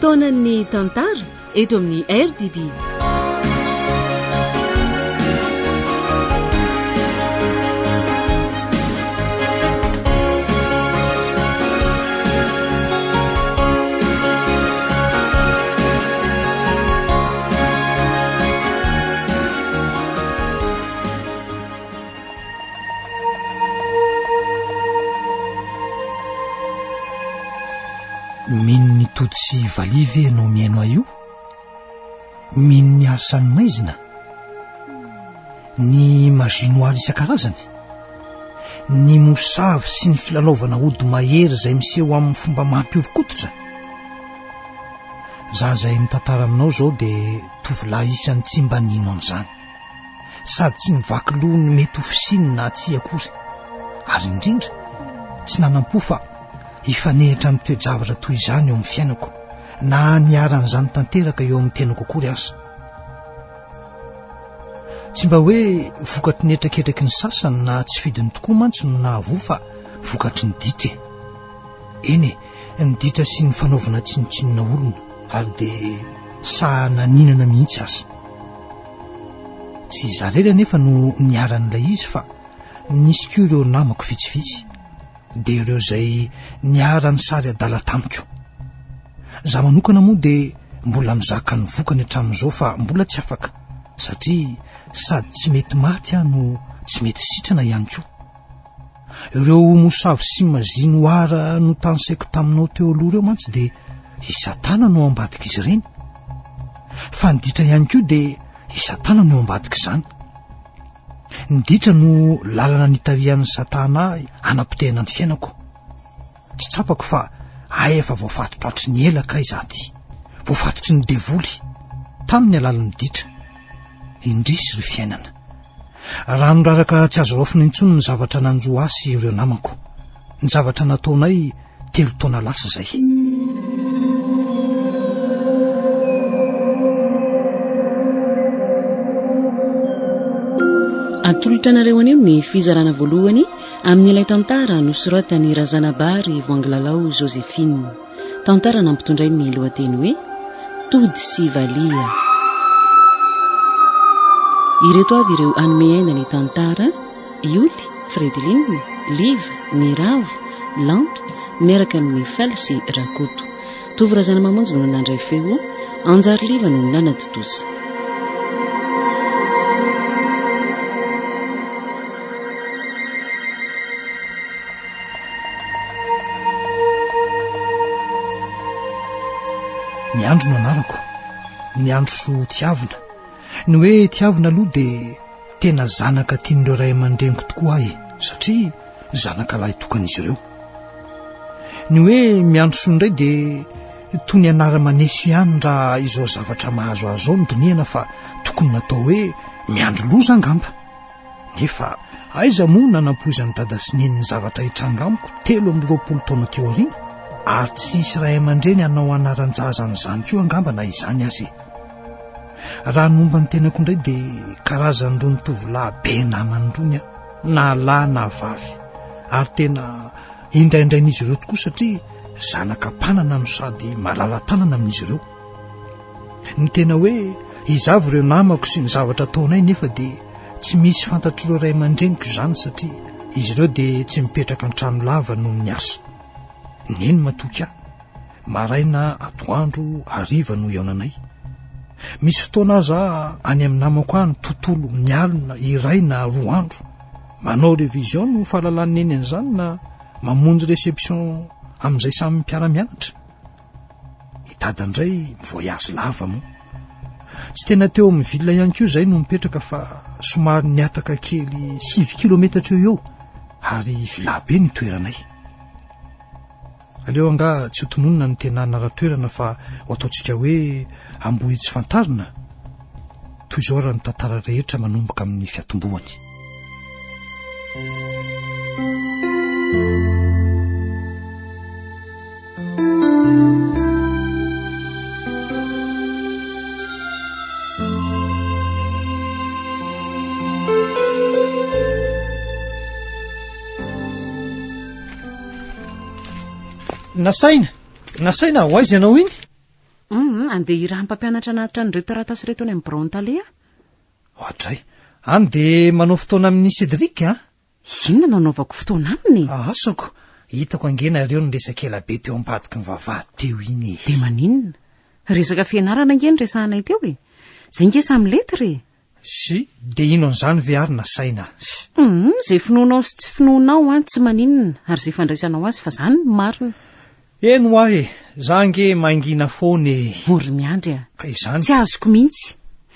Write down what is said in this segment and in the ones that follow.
fotoanan'ny tantara eto amin'ny RDB. Mino ny tody sy valivy no miaino io, mino ny asan'ny maizina, ny mazinoaly isan-karazany, ny mosavy sy ny filalaovana ody mahery izay miseho amin'ny fomba mampiorokototra. Za izay mitantara aminao zao dia tovolahy isan'ny tsy mba nino an'izany, sady tsy nivaky loha ny mety ho fisiny na tsy akory, ary indrindra tsy nanam-po fa hifanehitra amin'ny toe-javatra toy izany eo amin'ny fiainako, na niaran'izany tanteraka eo amin'ny tenako akory aza. Tsy mba hoe vokatry ny etraketraky ny sasany na tsy fidiny tokoa mantsy no nahavo, fa vokatry ny ditra. Eny ny ditra sy ny fanaovana tsinotsinona olona, ary dia sahananinana mihitsy aza. Tsy zarera nefa no niaran'ilay izy, fa nisy koa ireo namako vitsivitsy, dia ireo izay niara-ny sary adala tamiko. Za manokana moa dia mbola mizaka ny vokany hatramin'izao, fa mbola tsy afaka, satria sady tsy mety maty aho no tsy mety sitrana ihany koa. Ireo mosavy sy mazino ara no tansaiko taminao teo aloha ireo mantsy dia isatana no ambadika izy ireny, fa ny ditra ihany koa dia isatana no ambadika izany. Ny ditra no lalana nitarihan'ny satana hanapitehana ny fiainako. Tsy tsapako fa efa voafatotra atry ny elaka izaty, voafatotry ny devoly tamin'ny alalan'ny ditra, indrisy ry fiainana. Raha noraraka tsy azo raofina intsony ny zavatra nanjo asy ireo namako, ny zavatra nataonay 3 taona lasa izay. Atolotanareo anio ny fizarana voalohany amin'ny ilay tantara nosoratany Razanabary Voangilalao Joséphine. Tantara nampitondray ny lohateny hoe Tody sy Valia. Ireto avy ireo anome aina ny tantara: Ioly, Fredeline, Liv, Niravo, Lanto, miaraka amin'ny Faly sy Rakoto. Tovy Razana Mamonjy no nandray feo, Anjary Liva no nanaditozy. Ny andro no anarako, ny andro so tiavina. Ny hoe tiavina aloha dia tena zanaka tian'ireo ray aman-dreniko tokoa ahy, satria zanaka lahy tokan'izy ireo. Ny hoe miandro so indray dia toy ny anara-maneso ihany raha izao zavatra mahazo azo ao ny doniana, fa tokony natao hoe miandro loza angamba. Nefa aiza moa nanampoizan'ny dada sy neniny zavatra hitrangamiko 320 taona teo aoriana, ary tsy isy ray aman-dreny hanao anaran-jazan'izany koa angamba na izany azy. Raha nomba ny tenako indray dia karazany roa ny tovolahy be namany rony na lahy na vavy, ary tena indraindrain'izy ireo tokoa, satria zanaka mpanana no sady malala tanana amin'izy ireo. Ny tena hoe izavy ireo namako sy ny zavatra ataonay, nefa dia tsy misy fantatr'ireo ray aman-dreniko izany, satria izy ireo dia tsy mipetraka an-trano lava noho ny asa. Neny matoky aho, maraina, atoandro, hariva no iaonanay. Misy fotoana aza any amin'ny namako any tontolo mialina iray na 2 andro, manao revision no fahalalan'ny neny an'izany, na mamonjy réception amin'izay samy mpiara-mianatra. Hitady indray mivoyazy lava moa. Tsy tena teo amin'ny villa ihany koa izay no mipetraka, fa somary niataka kely 6 kilometatra eo, ary vilabe ny toeranay. Aleo anga tsy hotononina ny tenana raha-toerana, fa ho ataontsika hoe ambohy tsy fantarina. Toy izao raha ny tantara rehetra manomboka amin'ny fiatombohany. Nasaina ho aiza ianao iny? andeha iraha mpampianatra anatitra nyireo taratasy reto any amin'ny Brontale. Ohatray, any de manao fotoana amin'ny Cédric a? Inona no anaovako fotoana aminy? Asako, hitako angena ireo ny resaka ela be teo ambadiky ny vavahady teo iny. De maninona? Resaka fianarana angeny resahanay teo e. Zay nge samy letra. Si, de ino an'izany ve ary nasaina? Zay finoanao sy tsy finoanao tsy maninona, ary zay fandraisanao azy fa zany ny marina. Eno aho zange mangina foana. Ory miandry ka izany tsy azoko mihitsy.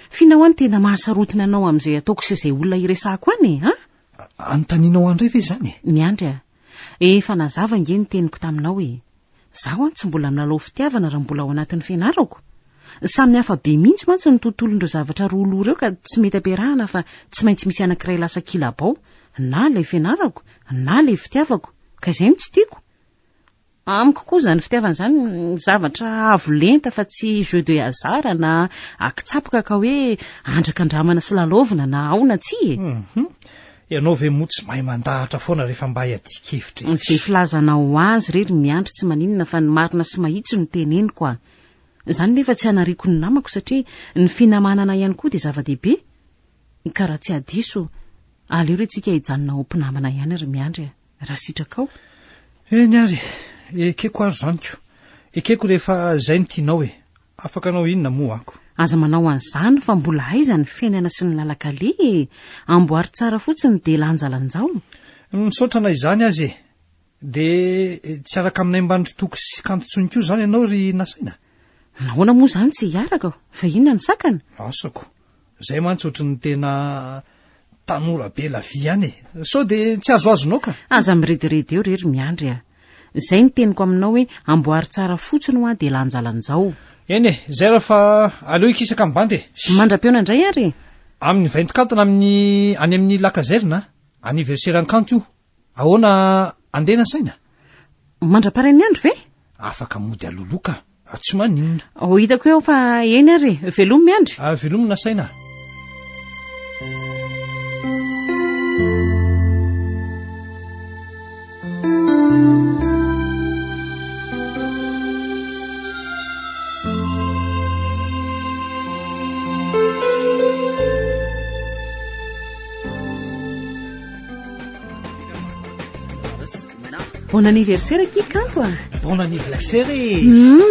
Finahoany tena mahasarotina anao amin'izay ataoko sy izay olona iresahako any Anontanianao andray ve zany? Miandry efa nazava nge ny teniko taminao zaho tsy mbola milalao fitiavana raha mbola ao anatin'ny fianarako. Samy hafa be mihitsy mantsy ny tontolon'ireo zavatra roa ireo ka tsy mety ampiarahana fa tsy maintsy misy anankiray lasa kilabao, na ilay fianarako na ilay fitiavako, ka izay tsy tiako. Amiko koa zany fitiavana zany zavatra avo lenta fa tsy jeu de hasard na akitsapaka ka hoe andrakandramana sy lalaovina na aona tsy Ianao ve moa tsy mahay mandahatra foana rehefa mba hiadikevitra. Zay filazanao azy rery miandry tsy maninona fa ny marina sy mahitsy no teneniko Zany nefa tsy anariko ny namako satria ny finamanana ihany koa dia zava-dehibe. Ka raha tsy adiso, aleo retsika hijanona ho mpinamana ihany ary miandry raha sitrakao. Eny ary, ekeko ary zaniko. Ekeko rehefa zay ny tianao afaka anao inona moa ako. Aza manao an'izany fa mbola aiza ny fiainana sy ny lalakale. Amboary tsara fotsiny dia lanjalanjao. Misaotrana izany azy de tsy araka aminay mbandry toko sy kantotsony koa zany ianao ry nasaina. Nahoana moa zany tsy hiaraka fa inona ny sakana? Asako. Zay mantsy ohatrany tena tanora be la vie any sao de tsy azoazonao ka. Aza mirediredy eo rery miandry Zay ny teniko aminao hoe amboary tsara fotsiny ho dia lanjalanjao. Eny zay raha aleo ikisaka amin'ny bandy. Mandra-peona indray ary. Amin'ny 24 any amin'ny Lakazerina, anniversaire kanto io. Ahoana andena saina? Mandra-parain'ny andro ve? Afaka mody aloloka. Tsy maninona. Hitako eo fa eny ary, velomy miandry. Velomy na saina. Bon anniversaire aty kanto Bon anniversaire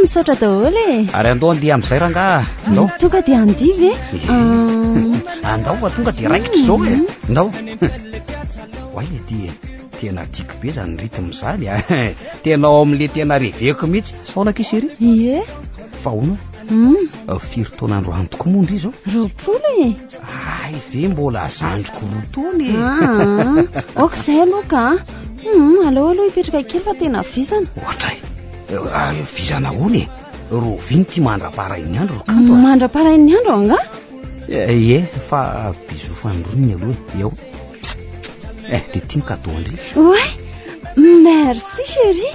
misaotra daholo Ary andao andeha amin'izay ranga. Ndao. Tonga dia andia ve? Andao fa tonga dia raikitra zao Ndao. Wai ety tena tiako be zany rythme zany Tena ao amin'le tena reveko mihitsy. Saona kisery? Ie. Fa hono? Firy taona andro antoko moa ndry zao? 20 Ay ve mbola zandriko 2 taona okizay aloha ka aleo hipetraka kely fa tena visana. Ohatray visana hony roviny ty mandra-parain'ny andro kanto mandra-parain'ny andro anga? Ie fa biso fandroniny aloha eo de tia mikado andry. Ouais, merci chérie.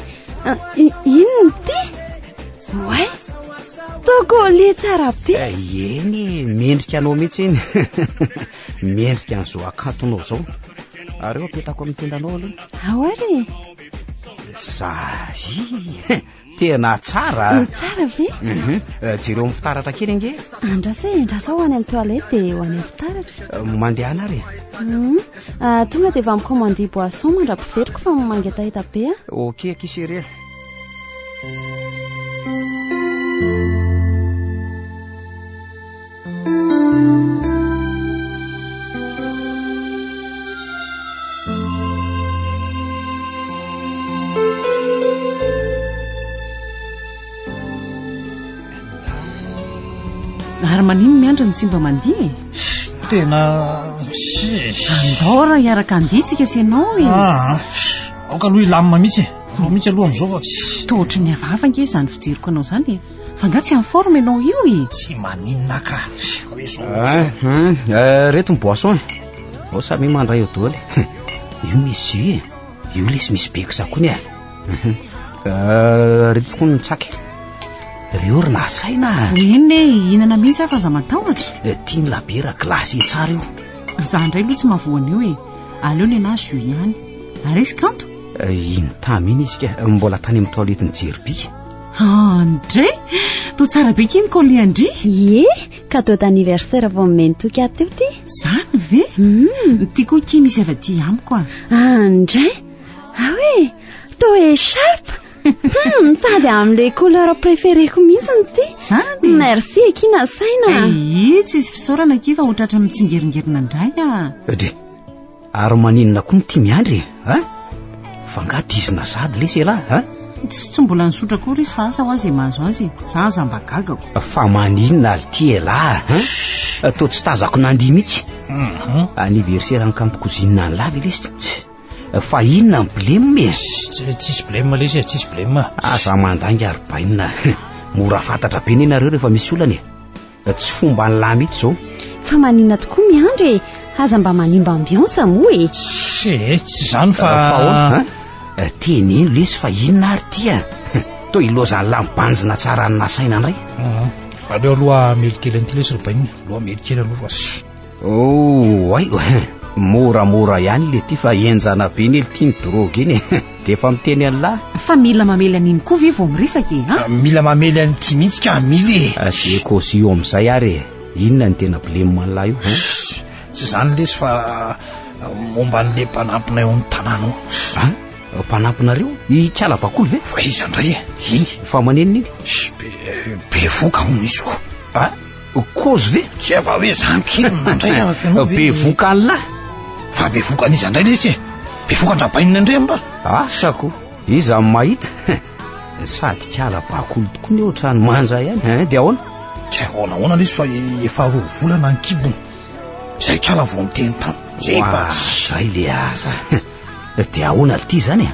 Inona ty? Ouais, tokole tsara be. Eny mendrika anao mihitsy iny mendrika an'izao akantonao zao. Ary eo apetako amin'ny tendanao aloha. Ahoary? Zazy tena tsara. Tsara ve? Jereo amin'ny fitaratra kely ange. Andrasa ho any amin'ny toilette dia ho any amin'ny fitaratra. Mandeha anary. Tonga dia efa mikomandy boisson mandra-piveriko fa mangetaheta be. Ok kisery. Ary manino miandry ny tsy mba mandihy tena andao raha hiaraka anditsika sy ianao aoka aloha ilamina mihitsy mihitsy aloha amin'izao fa tsy tohotry ny avafa nge zany fijeriko anao zany fa nga tsy amin'ny forme ianao io tsy maninona ka reto ny boisson ao samy mandray eo doly io misy io lesy misy beko sakony reto koa ny tsaky reo ry nasaina eny inana mihitsy afa za matahotra tia ny labera glasy tsara io za ndray aloha tsy mahavoana io aleo ny anazy io ihany aresy kanto iny tamy iny izy ka mbola tany amin'ny toilette ny jeribika andre to tsara be kiny Koliandry. Ie, cadeau d'anniversaire vao mentoky ato teo ty. Zany ve? Ty koa ky misy avy aty amiko a. Andray. Hoe, to écharpe. Sady amin'ilay couleur préférée-ko mihitsy ty. Zany. Merci ekina saina. Tsy izy fisaorana ky fa ohatratra mitsingeringirina indray a. Dre, ary maninona koa ty miandry a? Fa ngatizina sady le sela a? Tsy mbola nisotra koa izy fa asa ho azy mahazo azy. Zaza mba gagako. Fa maninona ary ty ela a? To tsy tazako nandihy mihitsy. Anniversaire ankampikozinina ny lavy lesy. Fa inona ny blème? Tsisy blème lesy, tsisy blème. Za mandangy ary bainina. Mora fantatra be ny nareo rehefa misy olana e. Tsy fomba ny lahy mihitsy zao. Fa maninona tokoa miandry e. Aza mba manimba ambiance moa e. Tsy zany fa teneno lesy fa inona ary tia? To ilozany lambanjina tsara ny nasaina indray. Aleo aloha melikely an'ity lesy ribainy. Aloha melikely aloha fa. Ay, moramora ihany le ty fa enjana be ny tia ny drogue iny. De efa miteny an'lahy. Fa mila mamely an'iny koa ve vao miresaka e? Mila mamely an'ity mihitsy ka mily. Ze kozy io amin'izay ary inona ny tena blème an'lahy io? Tsy zany lesy fa momba n'le mpanampina eo amin'ny tanàna ao. Mpanampinareo itsiala bakoly ve? Fa izy andray e. Iny fa manenina iny? Be voka hono izy ko. Kozy ve? Tsy ava hoe zany kilina andray be voka an'lahy. Fa be voka an'izy andray lesy e. Be voka andrabainina indray amin'ra. Asako iza mahita. Sady tsiala bakoly tokoa ny ohatrany manja ihany. De ahoana? Tsy ahoana lesy fa efa 2 volana ny kibony. Zay kala vao miteny tany. Zay le asa. De ahoana ty zany?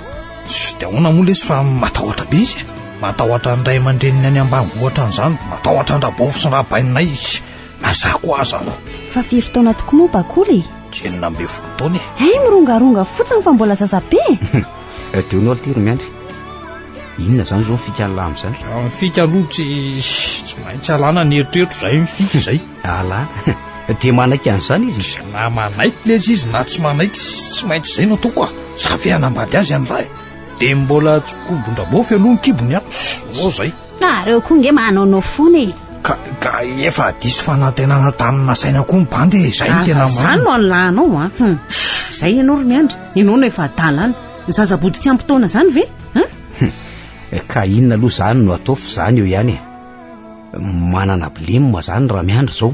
De ahoana moa lesy fa matahotra be izy. Matahotra ny ray aman-dreniny any ambanivohitra an'izany. Matahotra ny rabovy sy ny rabaininay izy. Mazako aza no. Fa 5 taona tokoa moa bakoly. 19 taona e. Hey, mirongaronga fotsiny fa mbola zazabe. Teo no alty miandry. Inona zany zao fika ala amin'izany? Fika aloha tsy maintsy alana ny eritreritro zay mifika zay. Ala. De manaiky an'izany izy. Na manaiky lesy izy na tsy manaiky tsy maintsy zay no ataoko a. Zavy anambady azy an'raha. De mbola tsy kobondrabofy aloha ny kibony a. Zay. Nareo koa nge manaonao fona e. Ka efa diso fanantenana tanina saina koa mibande. Zay tena zany no an'lanao a. Zay ianao ry miandry. Ianao no efa adalana. Zazabody tsy ampitaona zany ve? Ka inona aloha zany no atao fa zany eo ihany. Manana blème zany raha miandry zao.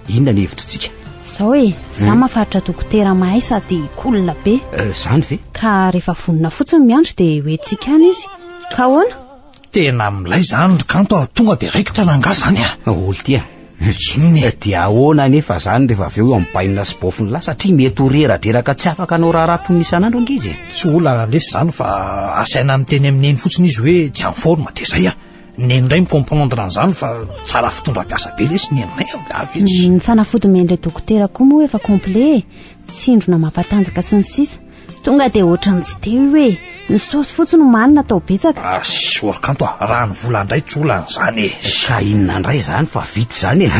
Inona ny hevitritsika? Sao e, za mafaritra dokotera mahay sady kolona be. Zany ve? Ka rehefa vonona fotsiny miandry de hoentsika any izy. Ka ahoana? Tena milay zany kanto tonga de raikitra nanga zany a. Olo tia. De ahoana nefa zany rehefa avy eo amin'ny bainina sy bofiny lahy satria mety ho reradraraka tsy afaka anao raha toy isan'andro angizy. Tsy olana lesy zany fa asaina miteny amin'eny fotsiny izy hoe tsy amin'ny forme de zay a. Neny indray micomprendre an'izany fa tsara fitondram-piasa be lesy ny aminay amin'avy itsy. Ny fanafody men'ilay dokotera koa moa efa complet. Tsindrona mampatanjaka sy ny sisa. Tonga de ohatrany tsy te hoe ny saosy fotsiny manina atao betsaka. Sor kanto raha ny vola indray tsy olana zany. Ka inona indray zany fa vity zany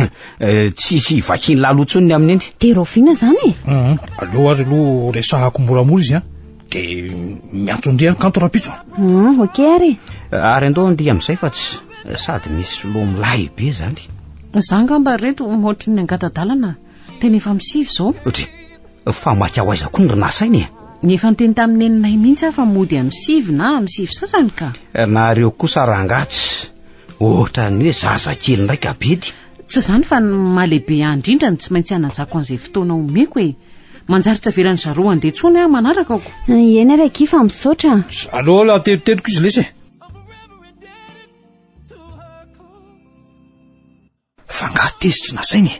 tsisy vakiny lalotsony amin'ny endry. De rofina zany e. Aleo azy aloha resahako moramora izy a. De miantso ndriany kanto rapitso. Ok ary. Ary andao ndi amin'izay fa tsy sady misy loha milay be zany. Zangamba reto mohotry ny angatadalana. Tena efa misivy zao. Otry. Fa makao aiza koa ny rinasainy e. Ny efa niteny tamin'ny neninay mihitsy fa mody amin'ny sivy na amin'ny sivy sasany ka. Nareo kosa rangatsy. Ohatra ny hoe zaza kely ndraika bedy. Tsy zany fa malehibe andrindra ny tsy maintsy anajako an'izay fotoana omeko e. Manjary tsy averany zaro andeha tsony aho manaraka ako. Eny ary kifa misaotra. Allo la teriteriko izy lesy. Fa ngatezitra nasainy.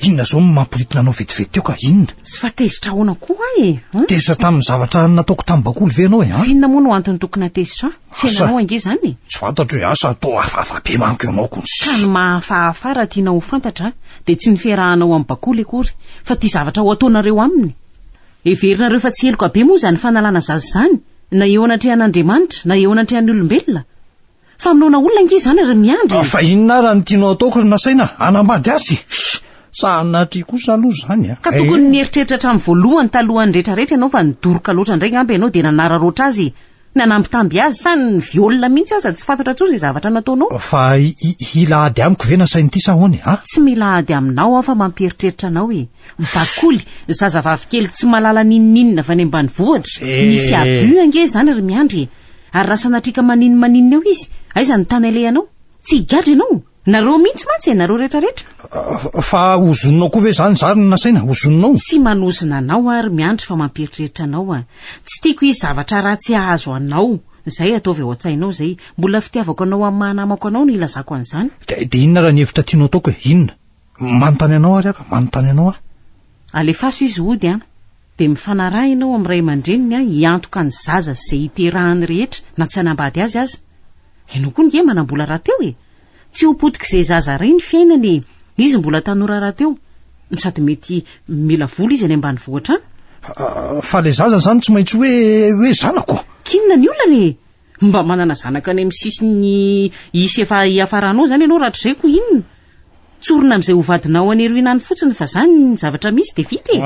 Inona zao mampiritina anao vetivety teo ka inona? Sy fa tezitra ahoana koa e. Tezitra tamin'ny zavatra nataoko tamin'ny bakoly ve anao e? Inona moa no antony tokony tezitra? Fiainanao ange zany. Tsy fantatro hoe asa atao hafahafa be manko ianao koa. Ka ny mahafahafara tiana ho fantatra de tsy ny fiarahanao amin'ny bakoly akory fa ty zavatra ho ataonareo aminy. Everinareo fa tsy heloka be moa zany fanalana zaza zany na eo anatrehan'Andriamanitra na eo anatrehan'ny olombelona. Fa aminona olona ange zany ary miandry. Fa inona raha ny tianao ataoko nasaina anambady azy? Sanatry kosa aloha zany a. Ka tokony nieritreritra hatramin'ny voalohany talohan'ny rehetrarehetra ianao fa nidoroka loatra indray ngamba ianao de nanararoatra azy. nanambitamby azy sa ny violina mihitsy aza tsy fantatra tso izay zavatra nataonao. Fa ila ady amiko ve na sainy ity sa hoany ha? Tsy mila ady aminao aho fa mampieritreritra anao e. Bakoly zazavavy kely tsy malala ninninina fa any ambanivohitra misy abus ange zany ry miandry ary raha sanatrika maninina eo izy aiza ny tany alehanao tsy higadra ianao nareo mihitsy mantsy nareo rehetrarehetra. Fa ozononao koa ve zany zariny nasaina ozononao? Tsy manozona anao ary miandry fa mampieritreritra anao tsy tiako izy zavatra ratsy ahazo anao zay ataovy ao an-tsainao zay mbola fitiavako anao amin'ny mahanamako anao no ilazako an'izany. De inona raha ny hevitra tianao ataoko e? Inona manontany anao ary aka manontany anao alefaso izy ody de mifanaraha ianao amin'ny ray aman-dreniny hiantoka ny zaza zay iterahany rehetra na tsy hanambady azy aza. Ianao koa nge manambola raha teo e. Tsy ho potika izay zaza ray ny fiainany izy mbola tanora raha teo sady mety mila vola izy any ambanivohitra any. Fa le zaza zany tsy maintsy hoe zanako. Kinona ny olona mba manana zanaka any amin'ny sisiny isy efa hiafaranao zany ianao rahatrizay ko inona tsorona amin'izay hovadinao any eroinany fotsiny fa zany ny zavatra misy de vita e.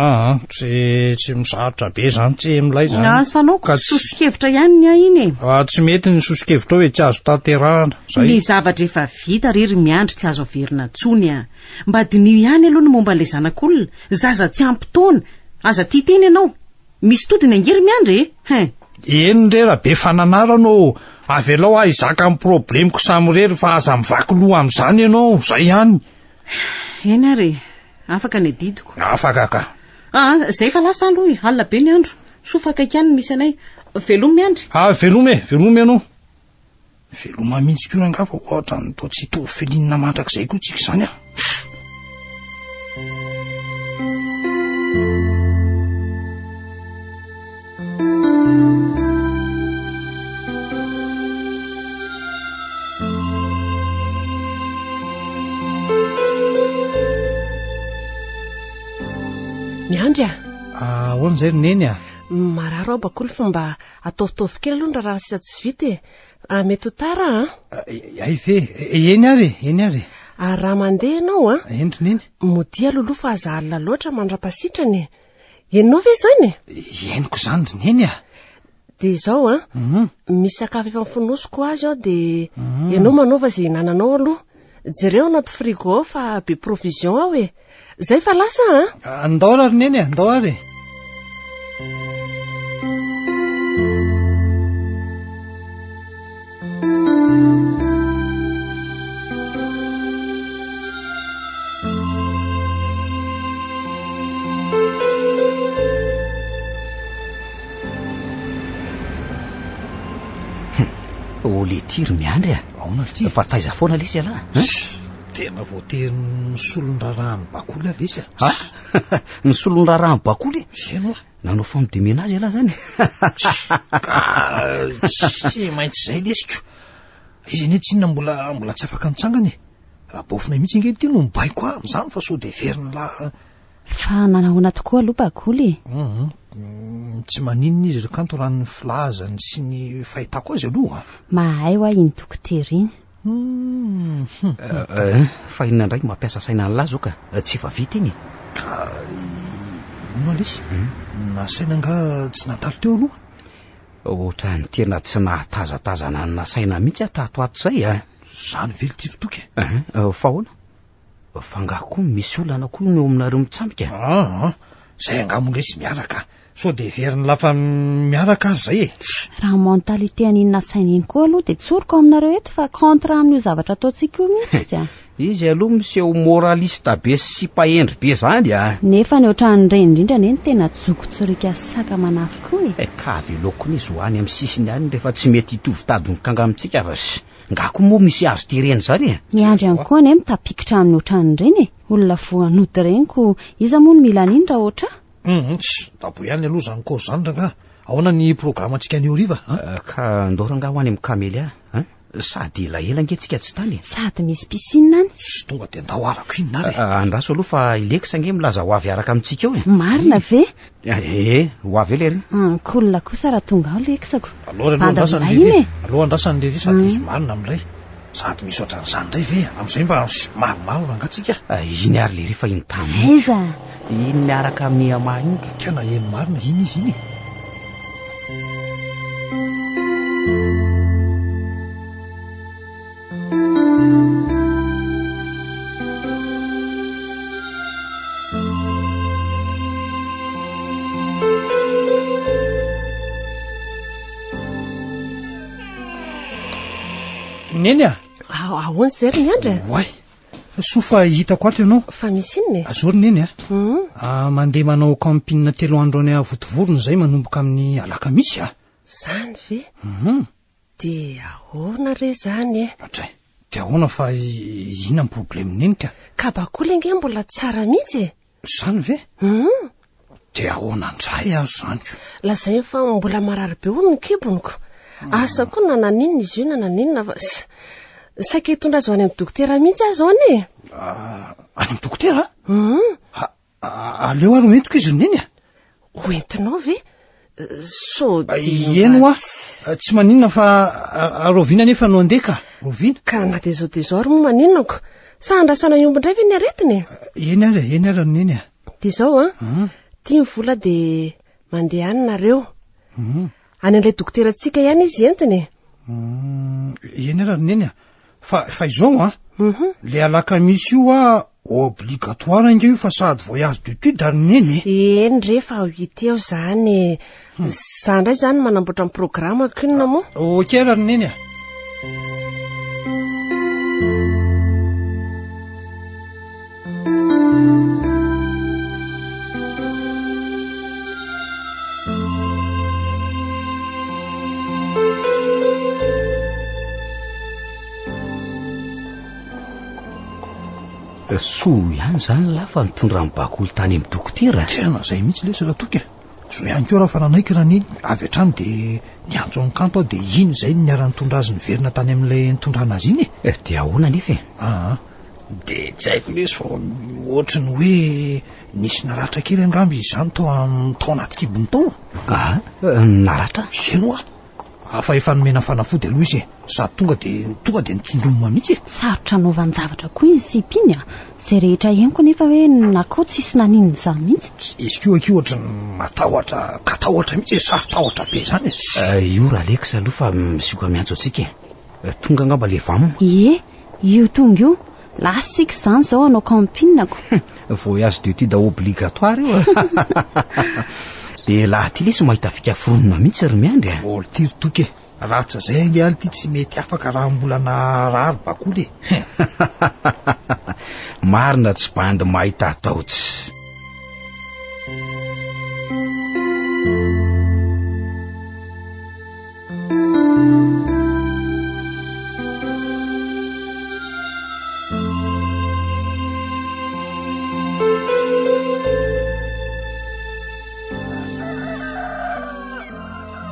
Tsy misarotra be zany tsy milay zany. Asanao ka sosokevitra ihany iny e. Tsy mety ny sosokevitra hoe tsy azo tanterahana zay. Ny zavatra efa vita rery miandry tsy azo averina tsony mba dinio ihany aloha ny momba le zanak'olona zaza tsy ampitaona aza tia teny ianao misy todiny angery miandry e. Eny rera be fananarano avy alao izaka amin'ny problemiko samirery fa aza mivaky loha amin'izany ianao zay ihany. Eny ary afaka ny didiko. Afaka ka. Zay fa lasa aloha alina be ny andro sofaka ikany misy anay veloma miandry. Veloma ianao. Veloma mihitsy koa angafa ohatra ny toa tsy hitovy felinina mandrakizay koa tsika zany Miandry ahoana zay rineny mararo Bakoly fa mba ataovitaovy kely aloha raha sisa tsy vita mety ho tara ay ve eny ary raha mandeha ianao endrineny modia loloha fa aza alina loatra mandra-pasitrany enao ve zany eniko zany rineny de izao misy sakafo efa mifonosiko azy de ianao manaova zay nananao aloha jereo anaty frigo ao fa be provision ao e zay fa lasa andao ary rineny andao ary le tiry miandry aona ty fa taiza foana lesy ala tena voatery ny solondrarahany Bakoly alesy ny solondrarahany Bakoly eno nanao famodimena azy ala zany tsy maintsy zay lesiko izy ane tsy inona mbola tsy afaka mitsangany raha bofina mihitsy ange ty no mibaiko amin'izany fa so de veriny la fa nanahoana tokoa aloha Bakoly tsy maninona izy kanto raha ny filazany sy ny fahitako azy aloha mahay ho iny dokotera iny fa inona ndray mampiasa saina ny lazo ka tsy fa vita iny no lesy nasaina nga tsy natalo teo aloha ohatra ny tena tsy nahatazatazana ny nasaina mihitsy tahatoato zay zany vely ty fitoky fa hoana fa ngaho koa misy olana koa ny eo aminareo mitsambika zay angamo lesy miaraka so de veriny lafa miaraka azy zay raha mentalite an'iny nasaina iny koa aloha de tsoriko aminareo eto fa contre amin'io zavatra ataontsika io mihitsy izy aloha miseho moralista be sy pahendry be zany nefa ny ohatran'ny reny indrindra neny tena jokotsirika saka manafy koa ka avelokony izy ho any amin'ny sisiny any rehefa tsy mety hitovy tady mikanga amintsika fa ngako moa misy azo tereny zany miandry any koa ne mitapikitra amin'ny ohatran'ny reny olona voanody reniko iza moa ny mila an'iny raha ohatra dabo ihany aloha zany koa zany ranga ahoana ny programa antsika ny oriva ka ndoranga ho any amin'ny kamely sady elaela nge tsika tsy tany sady misy piscine any tonga de andao arako iny nary andraso aloha fa ilekisa nge milaza ho avy araka amintsika eo marina ve ho avy ele ry kolona kosa raha tonga ao lekisako aloha andrasany lery sady marina amin'ilay sady misy ohatran'izany ndray ve amin'izay mba maromaro rangatsika iny ary lery fa iny tany aiza iny miaraka miama iny kana eny marina iny izy iny Neny a? Ahoana zay ry ny andra? Oay, sofa hitako ato ianao. Fa misy inony? Azory neny a? Mandeha manao camping 3 andro any Votovorona zay manomboka amin'ny alakamisy a. Zany ve? De ahoana re zany Atray, de ahoana fa inona ny problème neny ka? Ka bakoly ange mbola tsara mihitsy Zany ve? De ahoana andray azo zany ko? Lazay fa mbola marary be hono ny kiboniko. Asa koa na naninona izy io na naninona fa saika hitondra azo any amin'ny dokotera mihitsy azo any Any amin'ny dokotera? Aleo ary entiko izy neny a? Oentinao ve? So Eno a, tsy maninona fa Rovina nefa no andeka. Rovina. Ka na de zao ary moa maninonako. Sa andrasana iombo indray ve ny aretiny? Eny ary neny a. De zao tia vola de mandeha any nareo. Any an'ilay dokoteratsika ihany izy entiny. Eny ary neny a. Fa izao le alakamisy io a obligatoire ange io fa sady voyage d'étude ary neny. Eny rehefa ho hita eo zany. Za indray zany manamboatra ny programme kinona moa. Ok ary neny a. Soa ihany zany lafa nitondra ny bakoly tany amin'ny dokotera. Tena zay mihitsy le sara toky. So ihany koa raha fa nanaiky raha neny avy hatrany de niantso amin'ny kanto de iny zay niara nitondra azy niverina tany amin'ilay nitondrana azy iny. De ahoana nefa? De tsy haiko lesy fa ohatry ny hoe nisy naratra kely angamby izany tao anaty kibony tao. Naratra? Zeno fa efa nomena fanafody aloha izy sady tonga de nitsondromoma mihitsy. Sarotra anaovany zavatra koa izy sipiny zay rehetra henoko nefa hoe nakao tsisy naninona zany mihitsy. Izy koa ohatry matahotra mihitsy sary tahotra be zany. Io raha leksa aloha fa misioka miantso atsika. Tonga angamba le vamo. Io tonga io lasika zany zao anao campinako. Voyage d'étude obligatoire io. De laha ty lesy mahita fika foronina mihitsy ry miandry olo ty ry toky rahatsa zay ange aly ty tsy mety afaka raha mbola narary bakoly. Marina tsy bandy mahita ataotsy.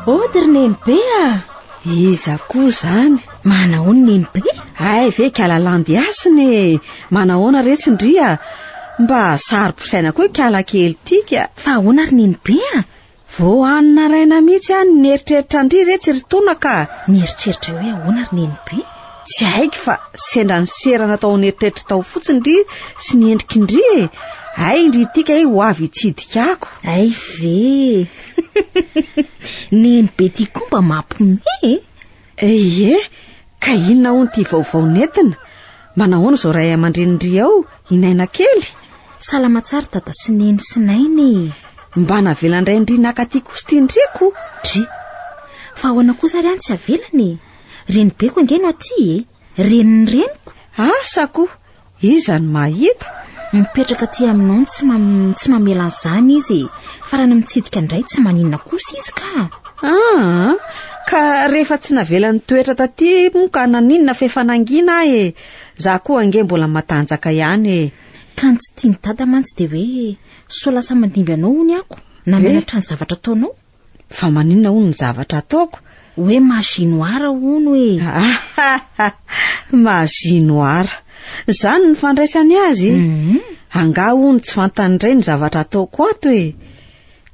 Ody ry nenibe Iza koa zany? Manahoana nenibe? Ay ve kiala landiasiny. Manahoana retsindria? Mba saro-posaina koa kiala kely tika. Fa ahoana ry nenibe Vao anina raina mihitsy nieritreritra andry retsy ry tona ka. Nieritreritra hoe ahoana ry nenibe? Tsy haiko fa sendra ny serana tao nieritreritra tao fotsiny ndry sy niendriky ndry. Ay ndry tika ho avy hitsidikako. Ay ve. Nenibe ty komba mampome. Ka inona hono ty vaovao nentina? Manahoana zao ray aman-drenindry ao inaina kely? Salama tsara dada sy neny sy nainy. Mba navelany ray ndry nakaty kostindriko. Dry. Fa ahoana kosa ry any tsy avelany? Renibeko angeno aty reniko. Asako izany mahita. Mipetraka aty aminao tsy mamela an'izany izy. Farany mitsidika indray tsy maninona kosa izy ka. Ka rehefa tsy navelany toetra taty moka naninona fefanangina za koa ange mbola matanjaka ihany Ka tsy tia mitady mantsy de hoe so lasa mandimby anao hony ako na menatra ny zavatra ataonao. Fa maninona hono ny zavatra ataoko? Hoe mazinoara hono mazinoara. Zany ny fandraisany azy. Anga hono tsy fantany indray ny zavatra ataoko ato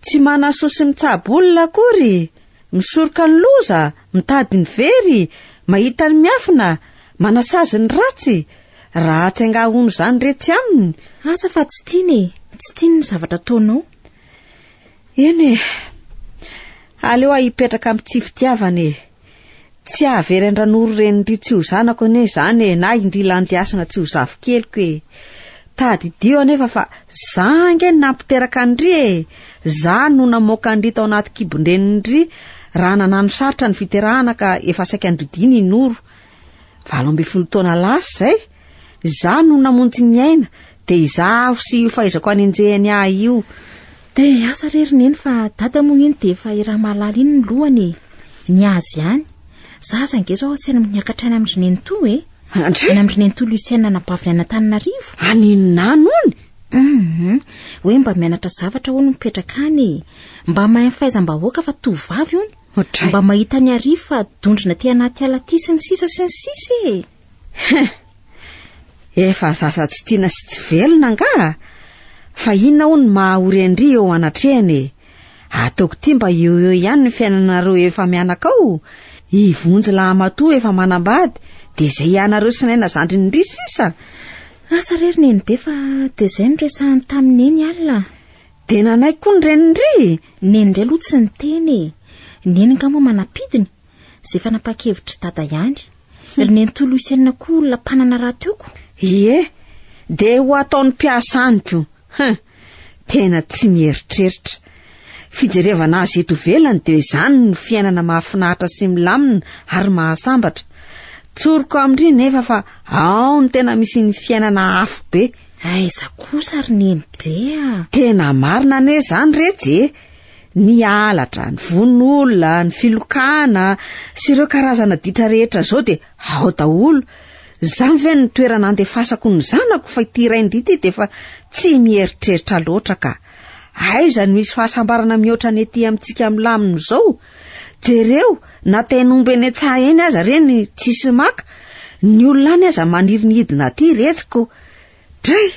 Tsy manasoa sy mitsabo olona akory. Misoroka ny loza, mitady ny very, mahita ny miafina, manasazy ny ratsy. Ratsy anga hono zany retsy aminy. Asa fa tsy tiany ny zavatra ataonao. Eny aleo hipetraka amin'ny tsy fitiavana Tsy avery andranoro reny ndry tsy ho zanako ane zany na indry landiasana tsy ho zavikeliko Tady dio anefa fa zange nampiteraka andry Za no namoaka andry tao anaty kibondrenindry raha nanano sarotra ny fiterahana ka efa saika andodiny noro. 20 taona lasa zay za no namonjy ny aina dia izavo sy io fahaizako any anjehany ahy io. dia asa rery neny fa dada moa iny dia efa iraha mahalala iny ny lohany ny azy ihany. Za zange zao saina miakatra any amin'ny Renento any amin'ny Renento Lucienne nabavy any Antananarivo. Aninona ony? Hoe mba mianatra zavatra hono mipetraka any, mba mahay fahaizam-bahoaka fa tovavy ony, mba mahita ny arivo fa dondrina ty anaty ala ty sy ny sisa sy ny sisy. Efa sasa tsy tiana sy tsy velona nga, fa inona hono mahaory andry eo anatrehany. Ataoko ty mba eo ihany ny fiainanareo efa mianaka ao, ivonjy lahamatoa efa manambady, dia izay ianareo sinaina zandry ny ry sisa. Asa rery neny be fa dia izay no resahany tamineny alina. Dia nanaiky koa ny renindry. Neny indray aloha tsy niteny. Neny nga moa manapidiny, izay efa napakevitry dada ihany. Ry Renento Lucienne koa olona mpanana raha teoko. Ie, dia ho ataony mpiasa anyko. Tena tsy mieritreritra. Fijerevana azy eto velany dia izany ny fiainana mahafinaritra sy milamina ary mahasambatra. Tsoroko amindry nefa fa ao ny tena misy ny fiainana afo be. Aiza kosa ry neny be Tena marina ane zany retsy ny alatra, ny von'olona, ny filokana sy ireo karazana ditra rehetra zao dia ao daholo. Zany ve ny toerana andefasako ny zanako fa ity iray indrity dia fa tsy mieritreritra loatra ka. Aiza ny misy fahasambarana mihoatra ny ety amintsika milamina zao. Jereo na tenomby eny an-tsaha eny aza reny tsisy maka, ny olona any aza maniry ny hidina aty retsiko. Dray!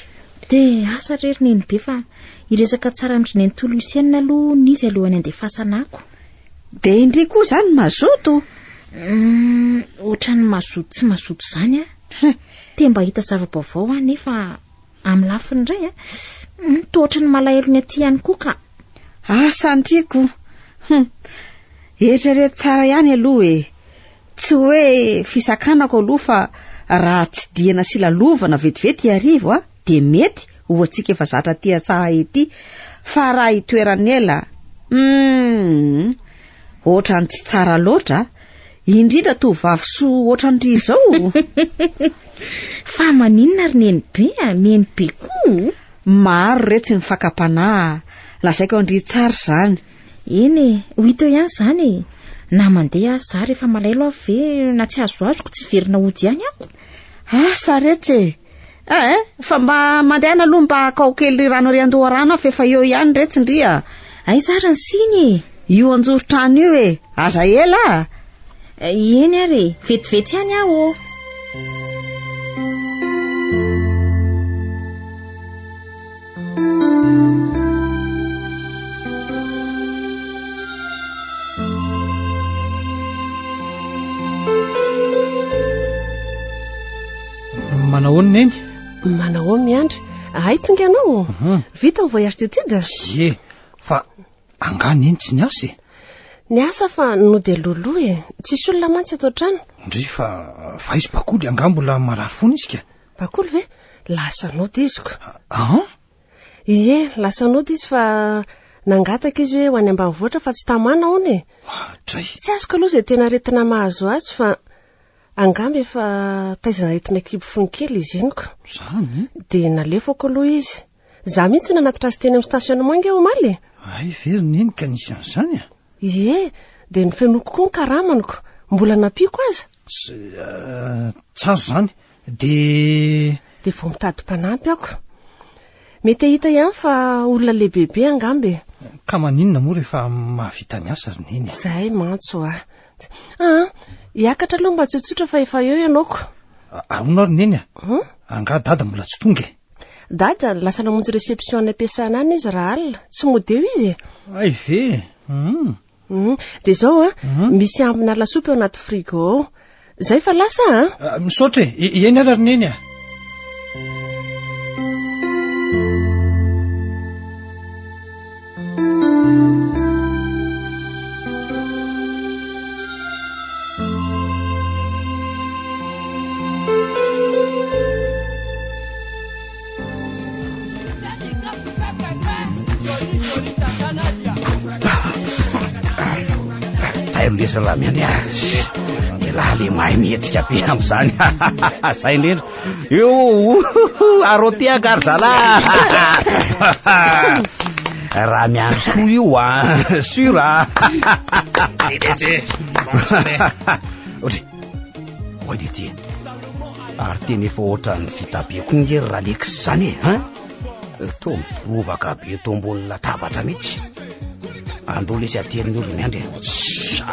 Dia asa rery neny be fa iresaka tsara amin'ny Renento Lucienne aloha nizy alohan'ny andefasana ako. Dia indry koa zany mazoto. Ohatran'ny mazoto tsy mazoto zany te mba hita zava-baovao nefa amin'ny lafiny iray toa ohatran'ny malahelo ny aty ihany koa ka. Asa andriko. Eritrereto tsara ihany aloha tsy hoe fisakanako aloha fa raha tsy diana sy lalovana vetivety arivo dia mety ho antsika efa zatra ty an-tsaha ety, fa raha itoerany ela ohatran'ny tsy tsara loatra, indrindra tovavy soa ohatran'ry zao. Fa maninona ry neny be koa. Maro retsy ny fakapanahy, lazaiko andry tsara zany. Eny ho hita eo ihany zany na mandeha za rehefa malailo avy ve na tsy azoazoko tsy verina ody ihany ako. Asa retsy fa mba mandehana aloha mba akao kely rano ry andoha rano fa efa eo ihany retsy ndria. Ay zara ny siny io anjoro-trano io aza ela. Eny ary vetivety ihany aho. Manahoana neny? Manao miandry. Ay tonga ianao. Vita ny voyage d'étude? Ie, fa angany eny tsy ny asa Ny asa fa no dia loloa tsisy olona mantsy ato an-trano. ndry fa izy bakoly anga mbola marary fona izy ka. Bakoly ve? Lasa nody iziko. Ie, lasa nody izy fa nangataka izy hoe ho any ambanivohitra fa tsy tamana hony. Tsy azoko aloha izay tena aretina mahazo azy fa angamba efa taizana aretina kibo fonikely izy inoko. Zany? Dia nalefako aloha izy. Za mihitsy nanatitra azy teny amin'ny stationnement eo omaly. Ay, verina eny ka nisy an'izany. Ie, dia ny fenoko koa ny karamaniko. Mbola nampiko aza. Tsara zany. Dia vao mitady mpanampy ako. Mety hita ihany fa olona lehibe angambe. Ka maninona moa rehefa mahavita ny asa neny? Zay mantso hiakatra aloha mba tsotsotra fa efa eo ianaoko. Ahona ary neny anga dada mbola tsy tonga. Dada lasa namonjy reception any ampiasana any izy raha alina. Tsy mody eo izy. Ay ve. Dia zao misy ambina lasopy ao anaty frigo ao. Zay fa lasa misaotra eny ary neny Lesa la miany laly mahay mihetsika be am'izany zay indrindra io arotiaka ary zala raha miandro soa io sura oe ty ary teny efa ohatrany vita be koa ngery raha lekisy zany to miprovaka be to ambony latabatra mihitsy andolo isy ateriny olo miandry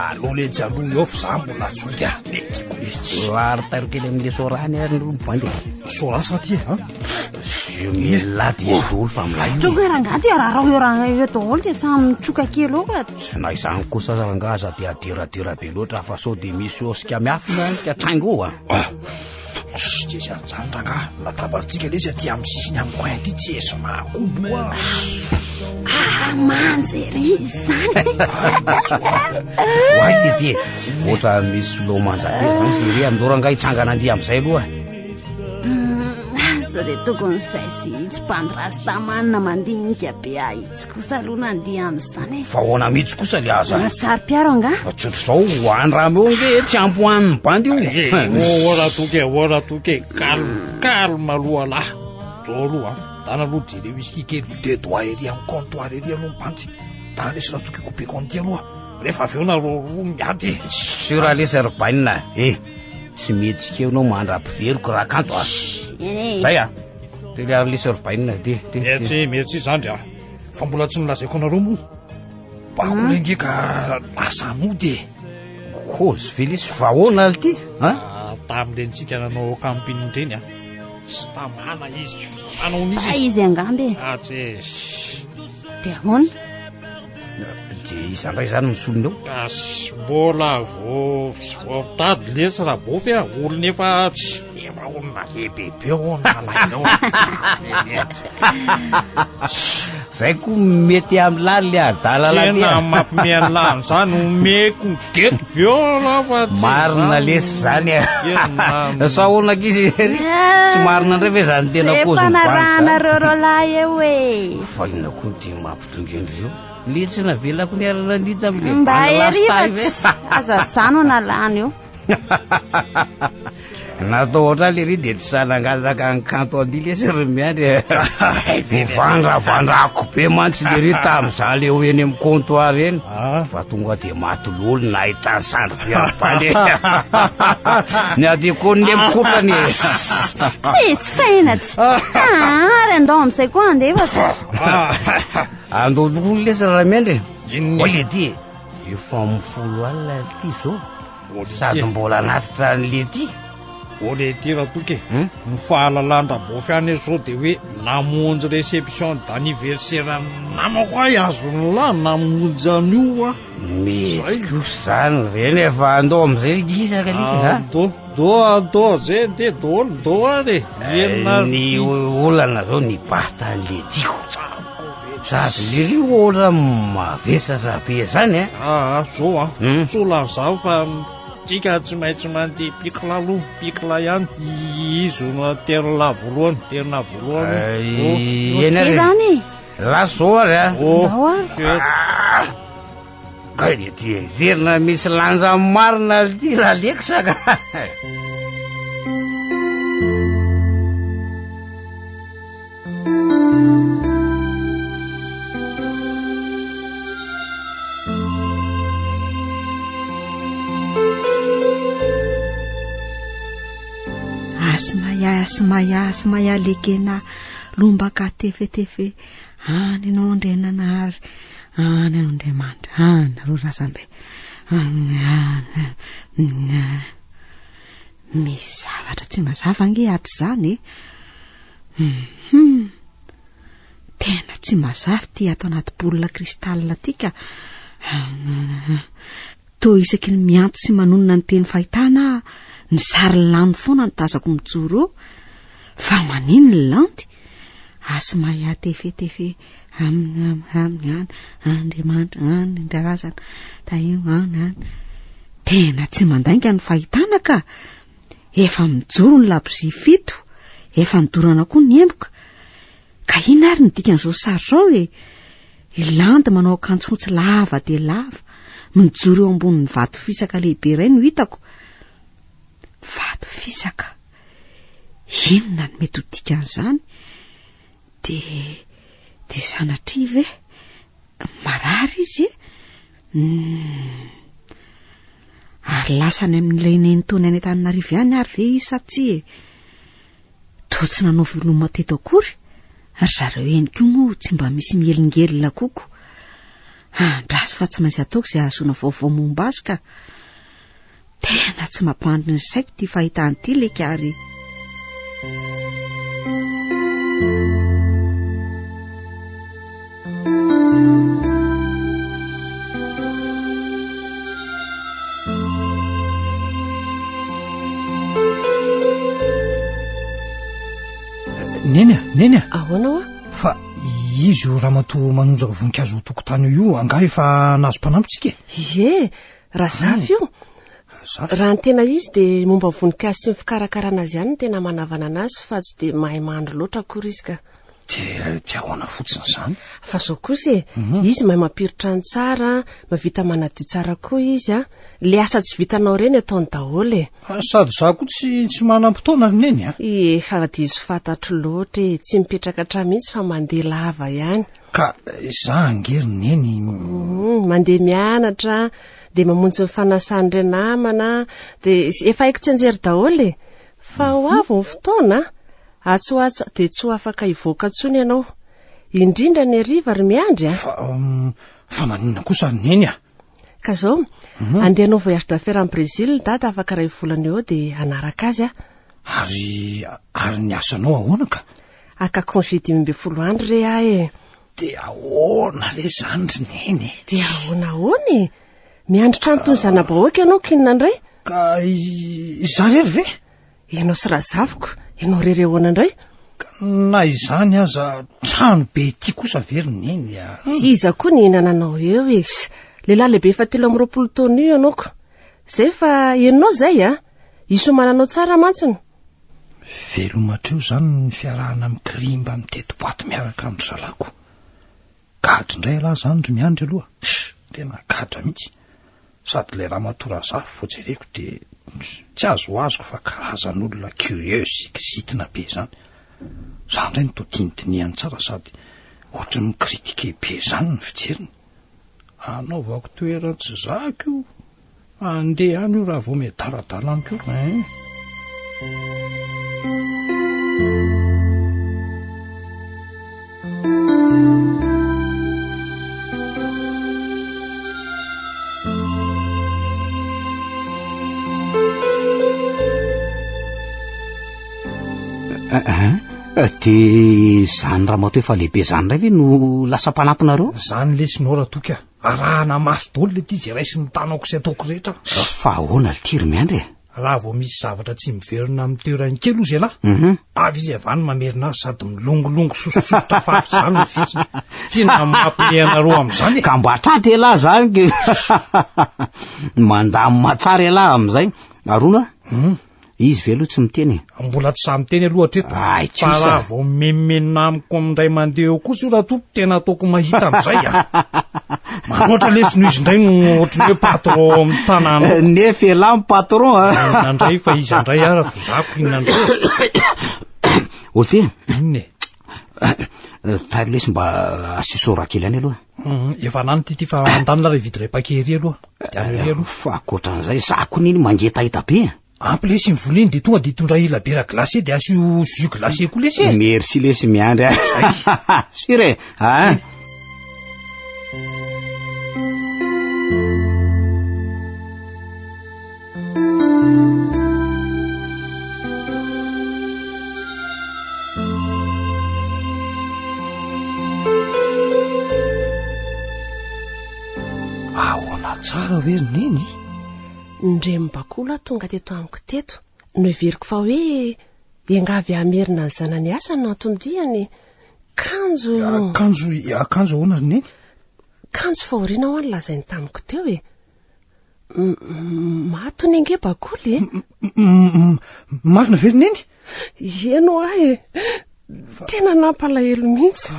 aloha le jaloha eo fa za mbola tsoika metiko izy ary tairo kely amin'le sorany ary olo mibandy sora sa ty io milaty izy dolo fa milay tonga hoe rangaty ararao eo raha eo daholo dia samy mitsoka kely eo ka na izany kosa rangaza dia aderadera be loatra fa sao dia misy osika miafina ka traingo tsy zany ranga latabatsika le izy aty amin'ny sisiny amin'ny coin ty tsy eso makobo manjery zany oay le ty ohatra misy lomanjabe zany zery amindao ranga hitsangana andia amin'izay aloha sao dia tokony izay sy tsy mpandrastamanina mandinika be ahitsy kosa aloha nandia amin'izany fa hoana mihitsy kosa le aza sary-piaro anga tsotro zao hoandramy eo nge tsy ampohan'ny bandy io ora toke calme aloha lahy zao aloha dana aloha jele whisky kely de doit ery amin'ny comptoir ery aloha mibandy da lesy raha toke coupé conti aloha rehefa avy eo na roa miady sur raha le serbaina tsy mihetsika eo nao mandra-piveloko raha kanto zay tele ary le serbaina tsy mihetsy zany fa mbola tsy nilazaiko anareo moa bako le ngeka lasa mody kozy felisy vahoana al ty tamile ntsika nanao camping reny sy tamana izy manao n'izy izy angambe dia ahoana de isandray zany misolonao kasy mbola voatady lesy raha bofy olona efa olona lebebe onalainao zay koa mety amin'ny lany le adalalana mampimeany lany zany omeko geto be lafa marina lesy zany sa olonak'izy tsy marina ndray ve zany tena kozyfanarahanareo rolahy eo fa ina koa de mampitongendreo letsy na velako ny arana ndita amle mba erivatsy aza zano nalany eo natao oatra le ry de tsy sanangataka ny kanto andi lesy ry miandry vandravandrako be mantsy le ry tam'izany le ho eny amin'ny comptoir eny fa tonga de maty lolo na ahitany sandro be ampany ny adeko ny mikotrany tsy sainatsy ary andao amin'izay koa andefatsy andololo lesy raha miandry ole ty efa mifolo alina ty zao sady mbola natitra n'le ty ole ty raha toke ny fahalalandra bofy any zao de hoe namonjy réception d'anniversaire namako ay azony lahy namonjy an'io mety zany reny efa andao am'izay gisaka lisy do zay de do ary ny olana zao ny bata an'le tiko sady le ry ohatra mavesatra be zany zao sola zao fa tika tsy maintsy mandeha pikla aloha pikla ihany izy no terina voalohany zany lasy zao ary ka de ty verina misy lanja marina ty raha leky saka asmaya lekena lombaka tefetefe any anao andrenanary any anao andriamanitra any ro razambe misy zavatra tsy mazava nge aty zany tena tsy mazava ty ato anaty bolina kristalina ty ka to isaky ny mianto sy manonona ny teny fahitana ny sary lano foana ny tazako mijoro eo fa manino ny lanty asmaya tefetefe andriamanitra any ndarazana taio any tena tsy mandainga ny fahitana ka efa mijoro ny labozia fito efa nidorana koa ny emboka ka ina ary ny dikan'izao sary zao ilandy manao akanjo fotsy lava de lava mijoro eo ambonin'ny vato fisaka lehibe iray no hitako vato fisaka, inona ny mety ho dikan'izany? De sanatria ve marary izy ary lasany amin'ilay nenitony any Antananarivo ihany ary ve izy satsia toa tsy nanao veloma teto akory ary zareo eny koa moa tsy mba misy mielingelina koko. Andraso fa tsy maintsy ataoko izay ahazoana vaovao momba azy ka tena tsy mampandry ny saiko ty fahitany ty le kary. Neny ahoana oa? Fa izy io ramatoa manonjaka voninkazo tokotany io anga efa nazo mpanampitsika. Ie, raha zavy io. Raha ny tena izy dia momba voninkazo sy ny fikarakarana azy ihany ny tena manavana anazy fa tsy dia mahay mahandro loatra akory izy ka. Dia ahoana fotsiny izany? Fa zao kosa izy mahay mampiritra ny tsara, mavita manadio tsara koa izy le asa tsy vitanao reny ataony daholo Sady za koa tsy manam-potoana neny Efa diso fantatro loatra tsy mipetraka hatrany mihitsy fa mandeha lava ihany. Ka za angery neny mandeha mianatra dia mamonjy ny fanasan'ireo namana dia efa haiko tsy anjery daholo fa ho avy ny fotoana atsoatso dia tsy ho afaka hivoaka ntsony ianao indrindra ny hariva ary miandry fa maninona kosa neny ka zao andehanao voyage d'affaires en Brésil dada afaka ray volana eo dia anaraka azy ary ny asanao ahoana ka? Aka congé 12 andro re ahy dia ahoana re zany ry neny? Dia ahoana miandry trano toy ny zanabahoaka ianao kinona indray ka za rery ve? Ianao sy razaviko ianao rery ahoana indray? Na izany aza trano be ty kosa very neny iza koa ny nananao eo lehilahy lehibe fa 320 taona io ianao ko zay fa ianao zay isomananao tsara mantsiny. Velomatreo zany ny fiarahana amin'ny kirimba amin'ny teti-boaty miaraka amin'ny zalako. Gadra indray alahy zany ry miandry aloha tena gadra mihitsy sady ilay ramatoa razafy voajereko dia tsy azo azoko fa karazan'olona curieux sy kizitina be zany. Zany indray ny totinitiniany tsara sady ohatra ny kritike be zany ny fijeriny. Anaovako toerana tsy zako io andeha any io raha vao miadaradalany koa dia zany ramatoa efa lehibe zany indray ve no lasa mpanampinareo? Zany lesinora toka arahana maso daholo le ty izay raisy ny tanako sy ataoko rehetra. Fa ahoana le tiry miandry raha vao misy zavatra tsy miverina amin'ny toerany kely ozy lahy avy izy avany mamerina azy sady milongolongo sososotra fafy zany ny fitsiny tena mampianareo amin'izany ka mba tratra elahy zany mandamy matsara elahy amin'izay arona izy ve aloha tsy miteny mbola tsy samy teny aloha hatreto fa raha vao memenina amiko amin'indray mandeha eo kosa io raha tompo tena ataoko mahita amin'izay manoatra lesino izy indray no ohatry hoe patron amin'ny tanàna nefa elahy ny patron inandray fa izy andray ara fozako inandray ote inone tary lesy mba asisora kely any aloha efa nany ty fa andamina ray vidy ray pakery aloha fa akoatran'izay zako niny mangetahita be ampy lesy mivoleny dia tonga dia hitondra ila bera glacé dia asio jus glacé koa lesy merci lesy miandry sure ahoana tsara hoe neny ndremim-bakola tonga teto amiko teto no iveriko fa hoe engavy amerina ny zanany asa no antondriany akanjo ahoana ry neny kanjo fahoriana ho any lazainy tamiko teo matony ange bakoly marina very neny eno ahy tena nampalahelo mihitsy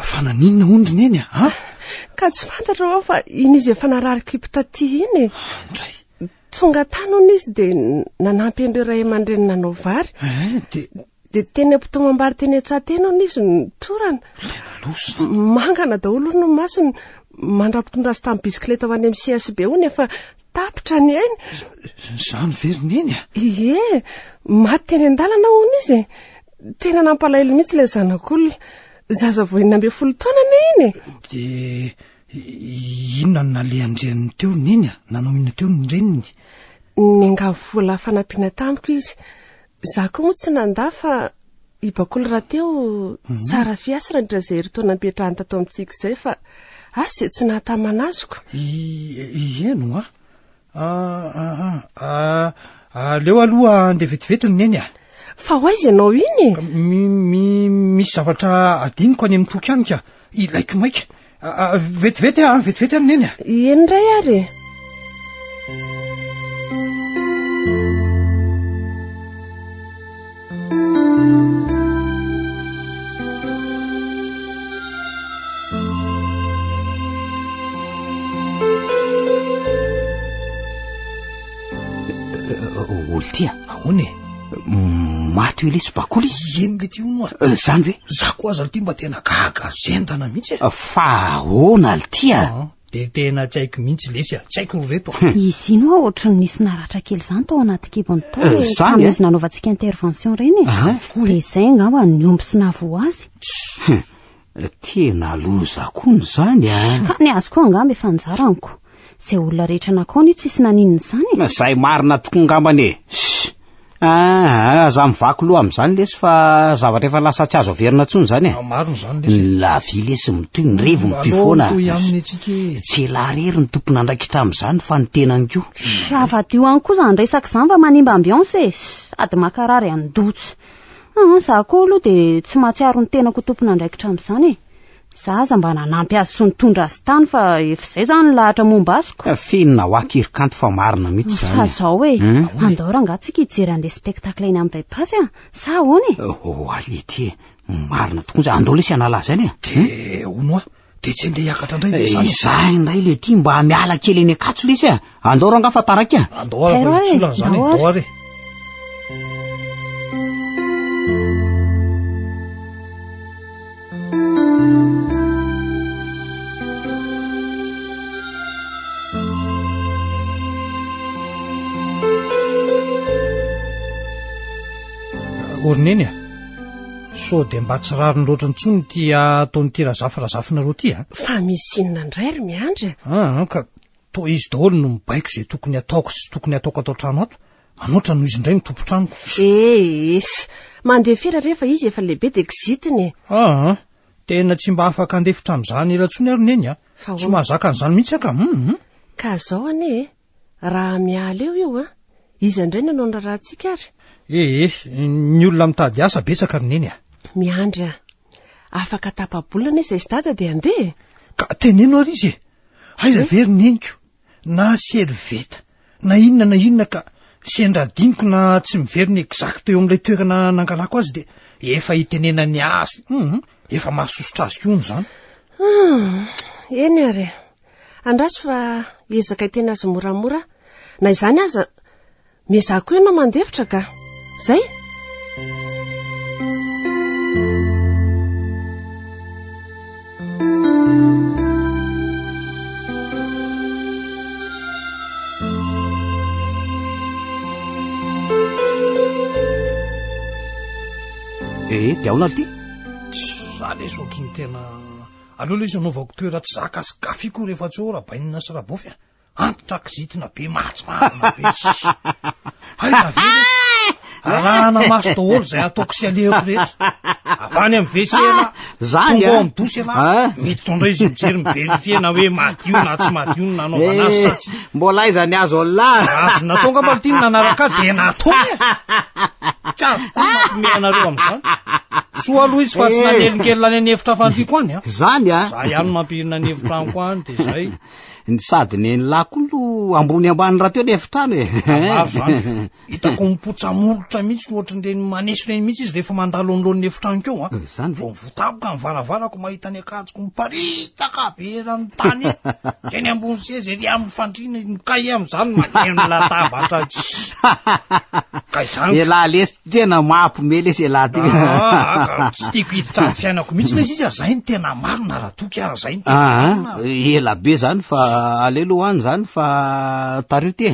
fa naninona ondry neny ka tsy fantatra ao fa iny izy efa narary kipta ty iny indray tonga tanony izy dia nanampy an'ireo ray aman-dreny nanao vary dia teny ampitomambary teny an-tsahantena izy nitorana mangana daholo no masony mandrapitondra azy tamin'ny bisikileta ho any amin'ny CSB ony efa tapitra ny ainy zany veriny eny ie maty teny an-dalana hony izy tena nampalahelo mihitsy ilay zanak'olona zaza voenina 12 taona iny dia inona no nalehandreniny teo niny nanao inona teo ny reniny ningavo vola fanampiana tamiko izy za koa moa tsy nanda fa ibakolo raha teo tsara fiasana ndra izay hery-taona ampiatrahany tato amintsika izay fa asy tsy nahatamanazoko ieno leo aloha andeha vetivetiny neny fa ho aizy ianao iny misy zavatra adiniko any amin'ny toky any ka ilaiko maika vetivety vetivety any neny eny ray ary oltia ahoany maty hoe le sy bakoly eny le ty ono zany ve za koa aza ty mba tena gaga zentana mihitsy fa ahoana altia de tena tsy haiko mihitsy lesy tsy haiko reto izy ino ohatry ny nisy naratra kely zany tao anaty kibony tao zany izy nanaovantsika intervention reny dia izay angamba ny omby sy navo azy tena loza koa zany ka ny azo koa angamba efa njaraniko izay olona rehetra nakony tsisy nanininy zany zay marina tokoa ngambany za mivaky loha amin'izany lesy fa zavatra efa lasa tsy azo averina tsony zany mariny zany lesy lavy lesy mitoy ny revo mitoy foana aminy atsika tsy elarery ny tompona andraikitra amin'izany fa ny tenany koa afa-ty ho any koa zany resaka izany fa manimba ambiance sady makarary andotsy za koa aloha dia tsy mahatsiaro ny tenako tompona andraikitra amin'izany zaza mba nanampy azy sy nitondra azy tany fa efa izay zany lahatra momba azoko finina ho akirikanto fa marina mihitsy zany fa zao hoe andora angatsika hijery an'ilay spectacle eny amin'ny baibasy sa ahoany alety marina tokoa zay andao lesy anala zany de ono de tsy andeha hiakatra indray de zany indray le ty mba miala kely eny akatso lesy andao ranga fa taraka andao tsolana zany andao ary orineny so de mba tsy rariny loatra ntsony ty ataony ty razafina ty fa misy inona indray ry miandry ka to izy daholo no mibaiko zay tokony ataoko sy tokony ataoko atao trano ato manoatra no izy indray ny tompo tranoko mandeha firy rehefa izy efa lehibe de exitiny tena tsy mba afaka andefitra amin'izany elatsony ary neny tsy mahazaka an'izany mihitsy ka zao ane raha miala eo izy indray nanao ny rahantsika ary ny olona mitady asa betsaka ry neny miandry afaka tapabolana izay sy dada dia andeha ka teneno ary izy aiza very neniko na serveta na inona ka sendradiniko na tsy miveriny exact eo amin'ilay toerana nangalako azy dia efa hitenena ny azy efa mahasosotra azy koa zany eny ary andraso fa ezaka hitena azy moramora na izany aza mezako ianao mandefitra ka zay de aona ty za le sotry ny tena aloha le izy anaovako toera tsy zaka sy kafiko rehefa tsy ora bainina sy rabofy antitra kizitina be mahatsimarina be aiza ve arahana maso daholo zay ataoko sy alehako rehetra avany amin'ny vesena zany tonga amin'ny dosy ala miditra indray izy mijery miverifie na hoe madio na tsy madio no nanaovana azy sa tsy mbola iza ny azo alla azo natonga mba tiny nanaraka de natony tsy azompimeanareo amin'izany soa aloha izy fa tsy nanelikely lany any hevitra fandiko any zany za ihany mampirina ny hevitra aniko any de zay sady ny lakolo ambony ambany raha teo le efitrano zany hitako mipotsamolotra mihitsy ohatran'ireny maneso reny mihitsy izy rehefa mandalo amlohan'ny efitrano keo zany vao mivotavoka mivaravarako mahita ny akanjoko miparitaka be rany tany eny ambony sezy ery amin'ny fandrina nykay am'izany maneno latabatra ka izany elahy lesy tena mampomely izy elahy ty tsy tiako hiditra ny fiainako mihitsy le izy zay ny tena marina raha toky zay ny tena ela be zany fa alelohany zany fa tario ty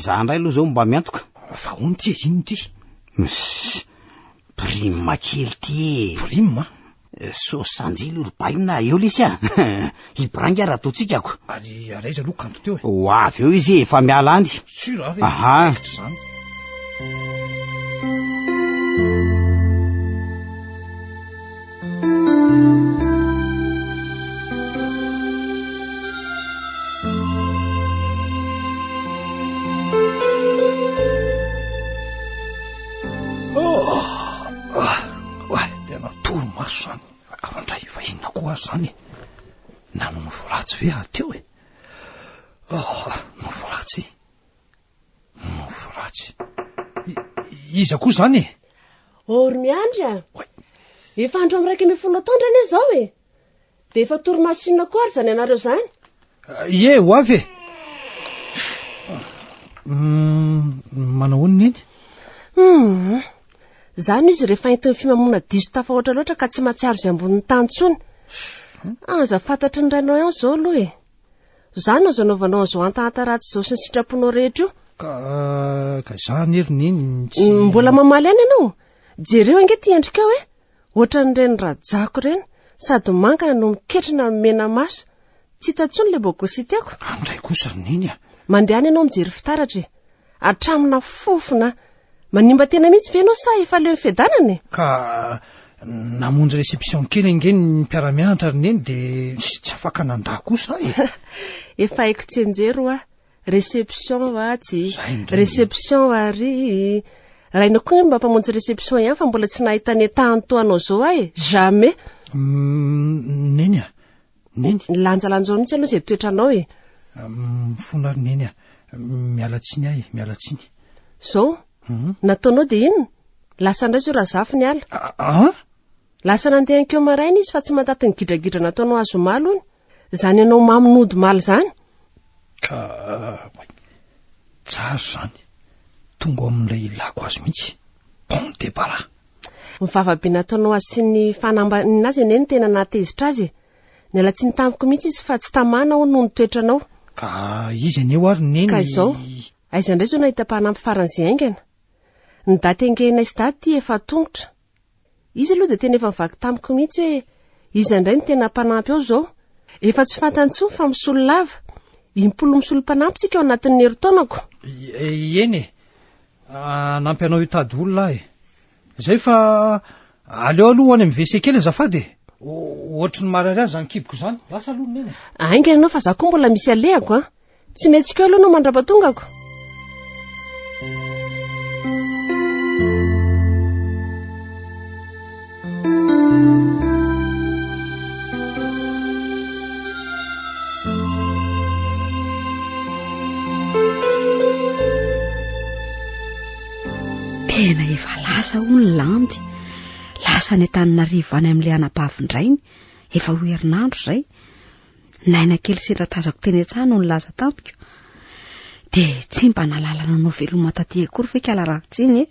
za ndray aloha zao mba miantoka fa hony ty ino ty prime kely ty prime sosanjily robaina eo lesy hibrangy raha ataotsika ako ary araiza aloha kanto teo ho avy eo izy efa miala any sura aha zany zany avandray fa inona koa azy zany nanono voratsy ve teo novoratsy iza koa zany ory miandry efa andro am raiky mifolo taondra ane zao de efa toromasinona koa ary zany anareo zany ie ho avy manao oniny eny zany izy rehefa entin'ny fimamona diso tafahoatra loatra ka tsy matsiaro zay ambonin'ny tany tsony aza fantatry ny rainao ihany zao aloha zany azo anaovanao azo antahantaratsy zao sy ny sitraponao rehetra io ka zany heriny eny mbola mamaly any ianao jereo angety endrika ao ohatran'ireny rajako reny sady mangana no miketrina mena maso tsy hita tsony le bogosity ako andray kosa rineny mandeha any ianao mijery fitaratra atramina fofona manimba tena mihitsy ve anao sa efa leo fiadanany ka namonjy réception kely ingeny mpiaramianatra rineny de tsy afaka nanda kosa efa haiko tsy enjero réception tsy réception ary raina koa mba mpamonjy réception ihany fa mbola tsy nahita ny tany toanao zao jamais neny neny lanjalanjao mihitsy aloha zay toetranao mifona rineny mialatsiny mialatsiny zao nataonao de inona lasa ndray zao raha zafy ny ala lasa nandehankeo maraina izy fa tsy mantaty ny gidragidra nataonao azo malo ony zany ianao maminody maly zany ka tsara zany tonga amin'ilay ilako azy mihitsy bon debara mivavabe nataonao azy sy ny fanambanina azy eny tena natezitra azy ny ala tsy nitamiko mihitsy izy fa tsy tamana ho noho ny toetranao ka izy aneo ary neny ka izao aiza ndray zao nahita mpanampy faran'izay aingana ny daty angena izy daty efa tongotra izy aloha de tena efa mivaky tamiko mihitsy hoe izy indray ny tena mpanampy ao zao efa tsy fantantsony fa misolo lava impolo misolo mpanampy tsika ao anatin'ny herintaonako eny nampy anao hitady olona zay fa aleo aloha any amin'ny WC kely azafady ohatry ny marary azy zany kiboko zany lasa aloha neny aingana anao fa za koa mbola misy alehako tsy metsika aloha no mandrabatongako tena efa lasa hono landy lasa ny Antananarivo any amin'ilay anam-pavindrainy efa ho herinandro zay naina kely siratazako teny an-tsahana no laza tampiko de tsy mba nalalana anao veloma taty akory fe kala rahatsiny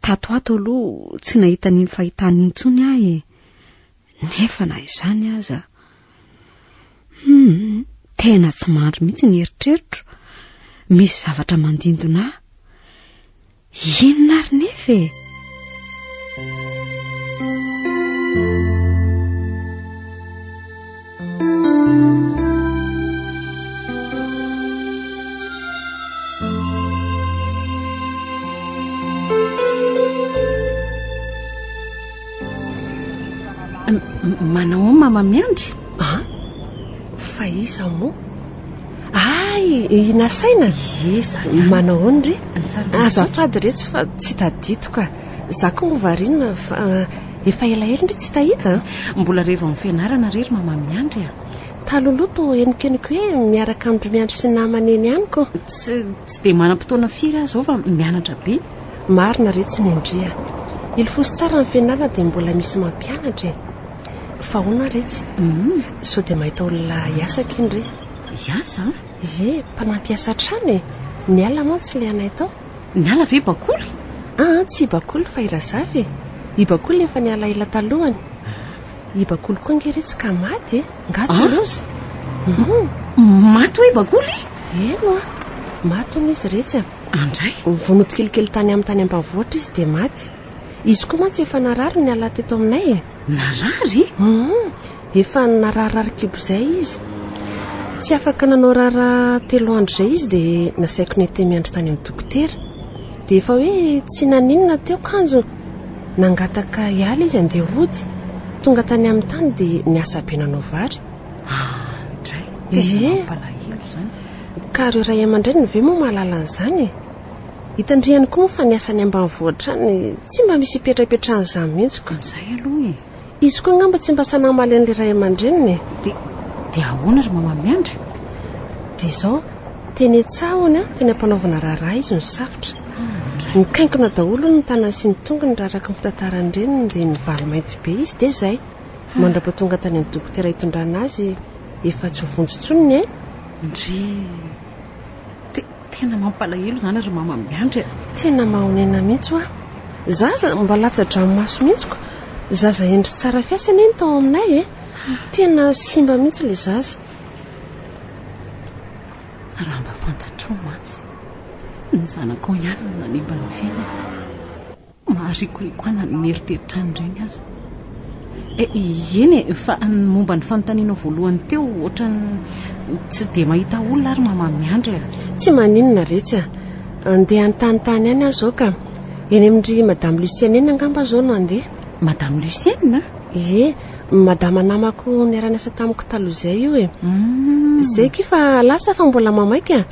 tatoato aloha tsy nahita ny fahitany intsony nefa na izany aza tena tsy mandry mihitsy ny eritreritro misy zavatra mandindona inona ary nefa manao mama miandry fa iza moa nasaina manao ony ry azafady retsy fa tsy taditoka za koa movarinona fa efa elaela ndry tsy tahita mbola rehefa amin'ny fianarana rery mama miandry taloloto enikenik hoe miaraka amindry miandry sy namaneny ihanyko tsy dia manam-potoana firy azy ao fa mianatra be marina retsy ny indria ilofosy tsara ny fianarana dia mbola misy mampianatra fa hoana retsy sao dia mahita olona iasaka iny re iasa mpanampiasa trany ny ala moa tsy le anay tao ny ala ve bakoly tsy bakoly fa irazavy i bakoly efa ny ala ila talohany i bakoly koa ngeretsy ka maty ngatsolozy maty hoe bakoly eno maty hony izy retsy andray vonoto kelikely tany amin'ny tany ambanivohitra izy dia maty izy koa mantsy efa narary ny ala teto aminay narary efa nararary kibo izay izy tsy afaka nanao rara 3 andro izay izy dia nasaiko ny ete miandry tany amin'ny dokotera dia efa hoe tsy naninona teo kanjo nangataka iala izy andeha hody tonga tany amin'ny tany dia niasa be nanao vary ka reo ray aman-dray ny ve moa mahalala an'izany hitandriany koa moa fa niasany ambanivohitra ny tsy mba misy ipetrapetrahan'izany mihitsiko izay aloha izy koa ngamba tsy mba sanamaly an'ilay ray aman-dreniny dia ahoana ry mama miandry dia izao teny etsahony teny ampanaovana raharaha izy ny safotra nikaingona daholo ny tanany sy ny tongony raha araka ny fitantarany reniny dia nivaly mainty be izy dia izay mandrapatonga tany amin'ny dokotera hitondrana azy efa tsy vonjotsoniny ndry tena mampalahelo izany ry mama miandry tena mahonena mihitsy hoa zaza mba latsa-dranomaso mihitsiko zaza endry tsara fiasana eny tao aminay tena simba mihitsy ilay zaza raha mba fantatrao mantsy ny zanakao ihany no nanibana fiainana maharikoriko ana ny mieritreritra an'ireny aza eny fa momba ny fanontaniana voalohany teo ohatrany tsy dia mahita olona ary mama miandry tsy maninona retsy andeha anytanitany any azy ao ka eny amin'ndry madame Lucienne eny angamba zao no andeha madame Lucienne madama namako niara-niasa tamiko taloha izay io izay kifa lasa fa mbola mamaika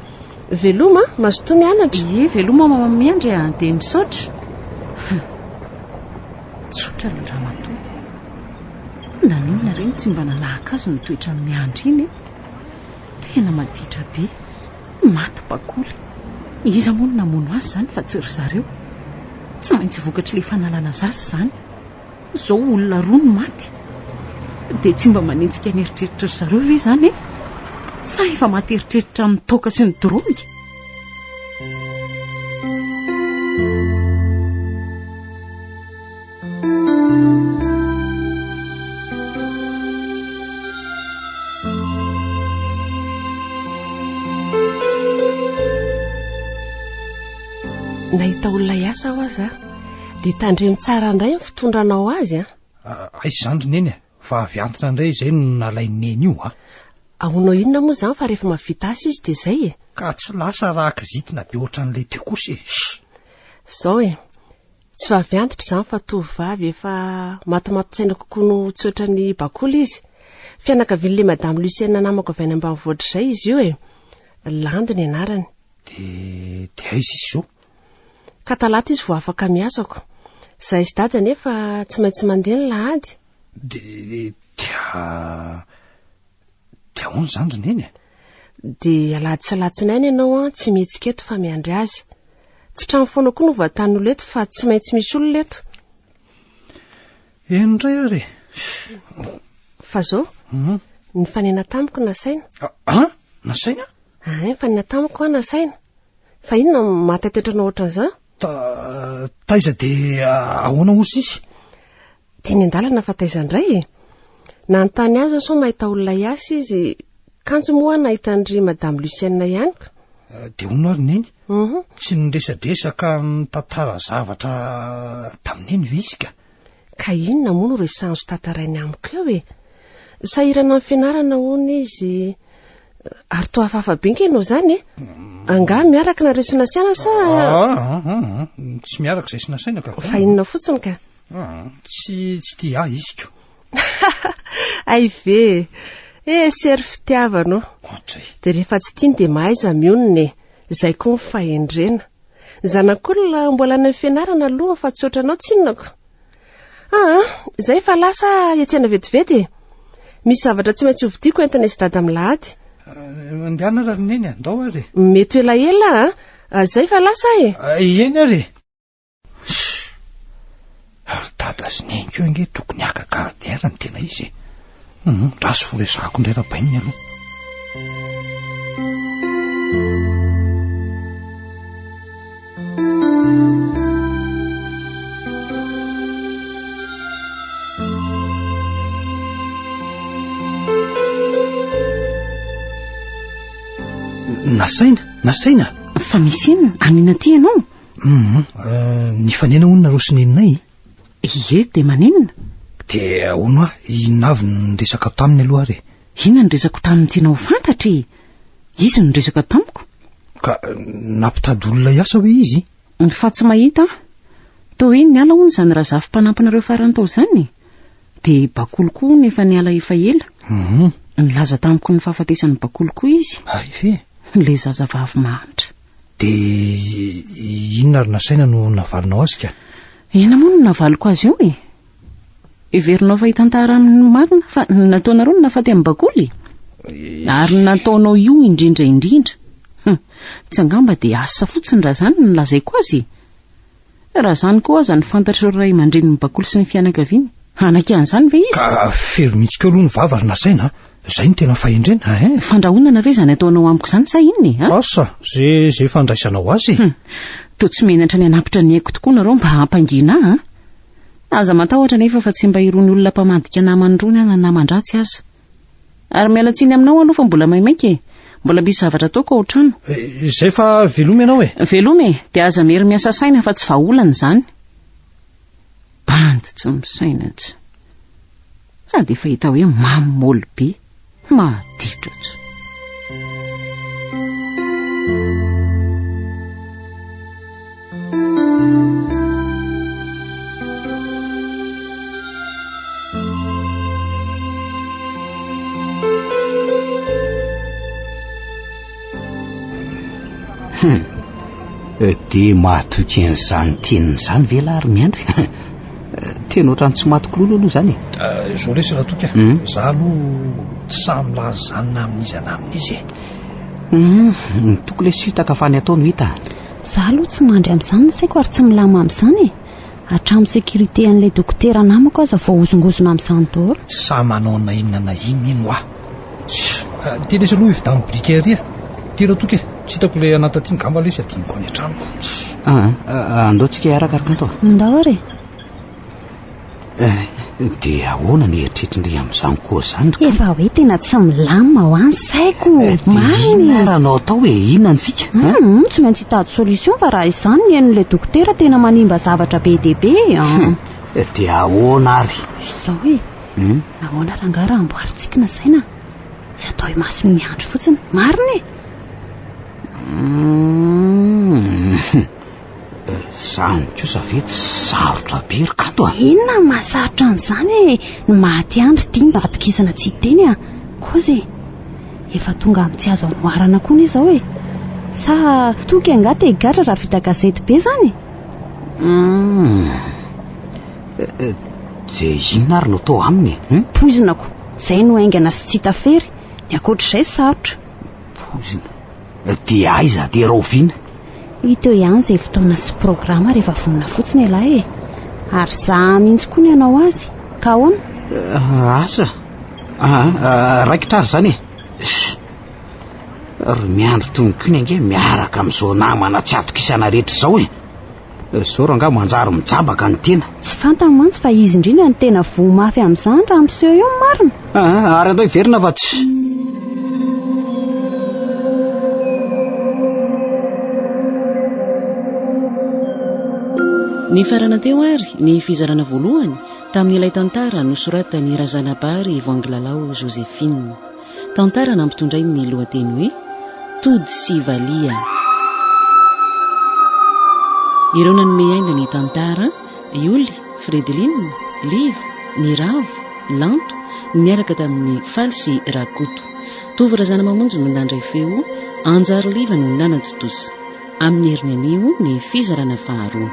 veloma mazotoa mianatra veloma mama miandry dia misaotra tsotra ny ramatoa naninona reny tsy mba nanahaka azy ny toetra ny miandry iny tena maditra be maty bakoly iza moa no namono azy izany fa tsy ry zareo tsy maintsy vokatra ilay fanalana zazy izany izao olona roa no maty dia tsy mba manentsika ny eritreritra ry zareo ve izany sa efa maty eritreritra amin'ny toaka sy ny drogy nahita olona iasa ho aza dia tandremy tsara indray ny fitondranao azy aizy zandry neny fa avy antitra indray izay no nalaineny io ahonao inona moa izany fa rehefa mavita asa izy dia izay ka tsy lasa raha kizitina be ohatran'ilay teo kosa izao tsy fa avy antitra izany fa tovavy efa matomatosaina kokoa no tsy ohatran'ny bakoly izy fianakavian'ilay madame Lucienne namako avy any ambanivohitra izay izy io Landy ny anarany dia aiza izy izao ka talata izy vao afaka miasako izay izy dada nefa tsy maintsy mandeha ny lahady dia ahoana izany ry neny dia alahady sy alatsinainy ianao tsy mihetsika eto fa miandry azy tsy trano foana koa no voatan'olo eto fa tsy maintsy misy olona eto endray ary fa zao ny fanena tamiko nasaina nasaina ny fanena tamiko nasaina fa inona mahatatetrana ohatran'izao taiza dia ahoana ozy izy dia ny andalana fa taiza indray nanontany azy so mahita olona iasa izy kanjo moa nahitandry madame Lucienne ihanyko dia hono ary neny tsy niresadresaka mitantara zavatra tamin'eny ve izy ka inona moa no resanjo tantarainy amiko eo sahirana amin'ny fianarana hono izy ary toa hafahafa be nkenao izany anga miaraka nareo sy nasiana sa tsy miaraka izay sy nasaina ka fa inona fotsiny ka tsy tia izy ko ay ve sery fitiavana dia rehefa tsy tiany dia mahaiza mionona izay koa ny fahendrena zanak'olona mbola ny fianarana aloha fa tsy ohatranao tsinonako Izay fa lasa etsena vetivety. Misy zavatra tsy maintsy hovidiako entana izy dada milahady. Andehana ra roneny andao ary. Mety elaela zay fa lasa eny ary. Ary dada sy neny keo inge tokony akakardiara ny tena izy. Rasy foresako indray rabainy aloha. Nasaina fa misy inona anina ty ianao? Ny fanena onona ro sy neninay. Ie de maninona? De ono inona avy nyresaka taminy aloha ary. Inona ny resako taminy tianao fantatry? Izy ny resaka tamiko? Ka nampitady olona iasa hoe izy? Ny fa tsy mahita tao iny ny ala hono zany raha zafim-panampinareo farany tao zany. De bakoloko nefa ny ala efa ela. Nilaza tamiko ny fahafatesan'ny bakoloko izy. Fe le zazavavy mahantra. De inona ary nasaina no navalinao azy ka? Ena moa no navaliko azy io Iverinao fa hitantara amin'ny marina fa nataonareo ny nafaty amin'ny bakoly. Ary nataonao io indrindra. Tsy angamba de asa fotsiny raha zany no lazaiko azy. Raha zany koa aza ny fantatry ray aman-dreny ny bakoly sy ny fianakaviany. Anakan'izany ve izy? Ka fero mihitsy keo aloha ny vava ary nasaina. Zay ny tena fahendrena. Fandrahonana ve zany ataonao amiko zany sa inona? Asa, zay fandraisanao azy. To tsy menatra ny anapitra ny haiko tokoa nareo mba hampangina. Aza matahotra nefa fa tsy mba irony olona mpamadika namany rony na namandratsy aza. Ary miala tsiny aminao aloha fa mbola maimaika mbola misy zavatra ataoko ao trano. Zay fa velomy ianao Velomy de aza mery miasa saina fa tsy vaolana zany. Bandy tsy misaina tsy. Sady efa hita hoe mamôly be. Maditra tsy. De mahatoky an'izany teniny zany vela ary miandry. Tena ohatrany tsy matokololo aloha zany. Zao resy raha toka. Za aloha tsy samy lazanina amin'izy ana amin'izy. Tokony sy hitaka fa ny ataony hita. Za aloha tsy mandry amin'izany saiko ary tsy milama amin'izany. Hatramin'ny sécurité an'ilay dokotera namako aza vao ozongozona amin'izany daholo. Tsy sa manao na inona na inona tena izy aloha ividan'ny brikeria. Tira toke tsy hitako le anaty ngamba le izy adiniko any an-tranoko. Andaotsika arakaraka anto. Ndao ary. De ahoana ny eritreritry amin'izany koa zany? Efa hoe tena tsy milama ho any saiko. Maranao atao hoe inona ny fika? Tsy maintsy hitady solution fa raha izany ny hain'ilay dokotera tena manimba zavatra be dia be. De ahoana ary? Izao hoe nahoana rangara amboarintsika na saina. Tsy atao hoe masony miandry fotsiny. Marina Zany kosa ve tsy sarotra be ry kanto Inona mahasarotra an'izany ny maty andry tia atokisana tsy teny koza efa tonga amin'ny tsy azo anoharana koa izao sa toky angaty egatra raha vita gazety be zany. De inona ary no atao aminy? Poizinako zay no aingana sy tsy hita fery ny akoatr'izay sarotra. Poizina de aiza de rovina hita ihany izay fotoana sy programa rehefa vonona fotsiny ilay ary za mihitsy koa ny anao azy ka ahoana asa raikitra ary zany ry miandry tongoko iny ange miaraka amin'izao namana tsy atokisana rehetra izao zao ranga manjary mijabaka ny tena tsy fantany mantsy fa izy indrindra ny tena vo mafy amin'izany raha miseho eo marina ary andao iverina fa tsy Ny farana teo ary ny fizarana voalohany tamin'ilay tantara nosoratany Razanabary Voangilalao Joséphine. Tantara nampitondray ny lohateny hoe Tody sy Valia. Ireo nanome aina ny tantara Ioli, Fredeline, Liv, Niravo, Lanto niaraka tamin'ny Faly sy Rakoto. Tovy Razana Mamonjy no nandray feo, Anjary Liva no nanaditosa. Amin'ny herinanio ny fizarana faharoa.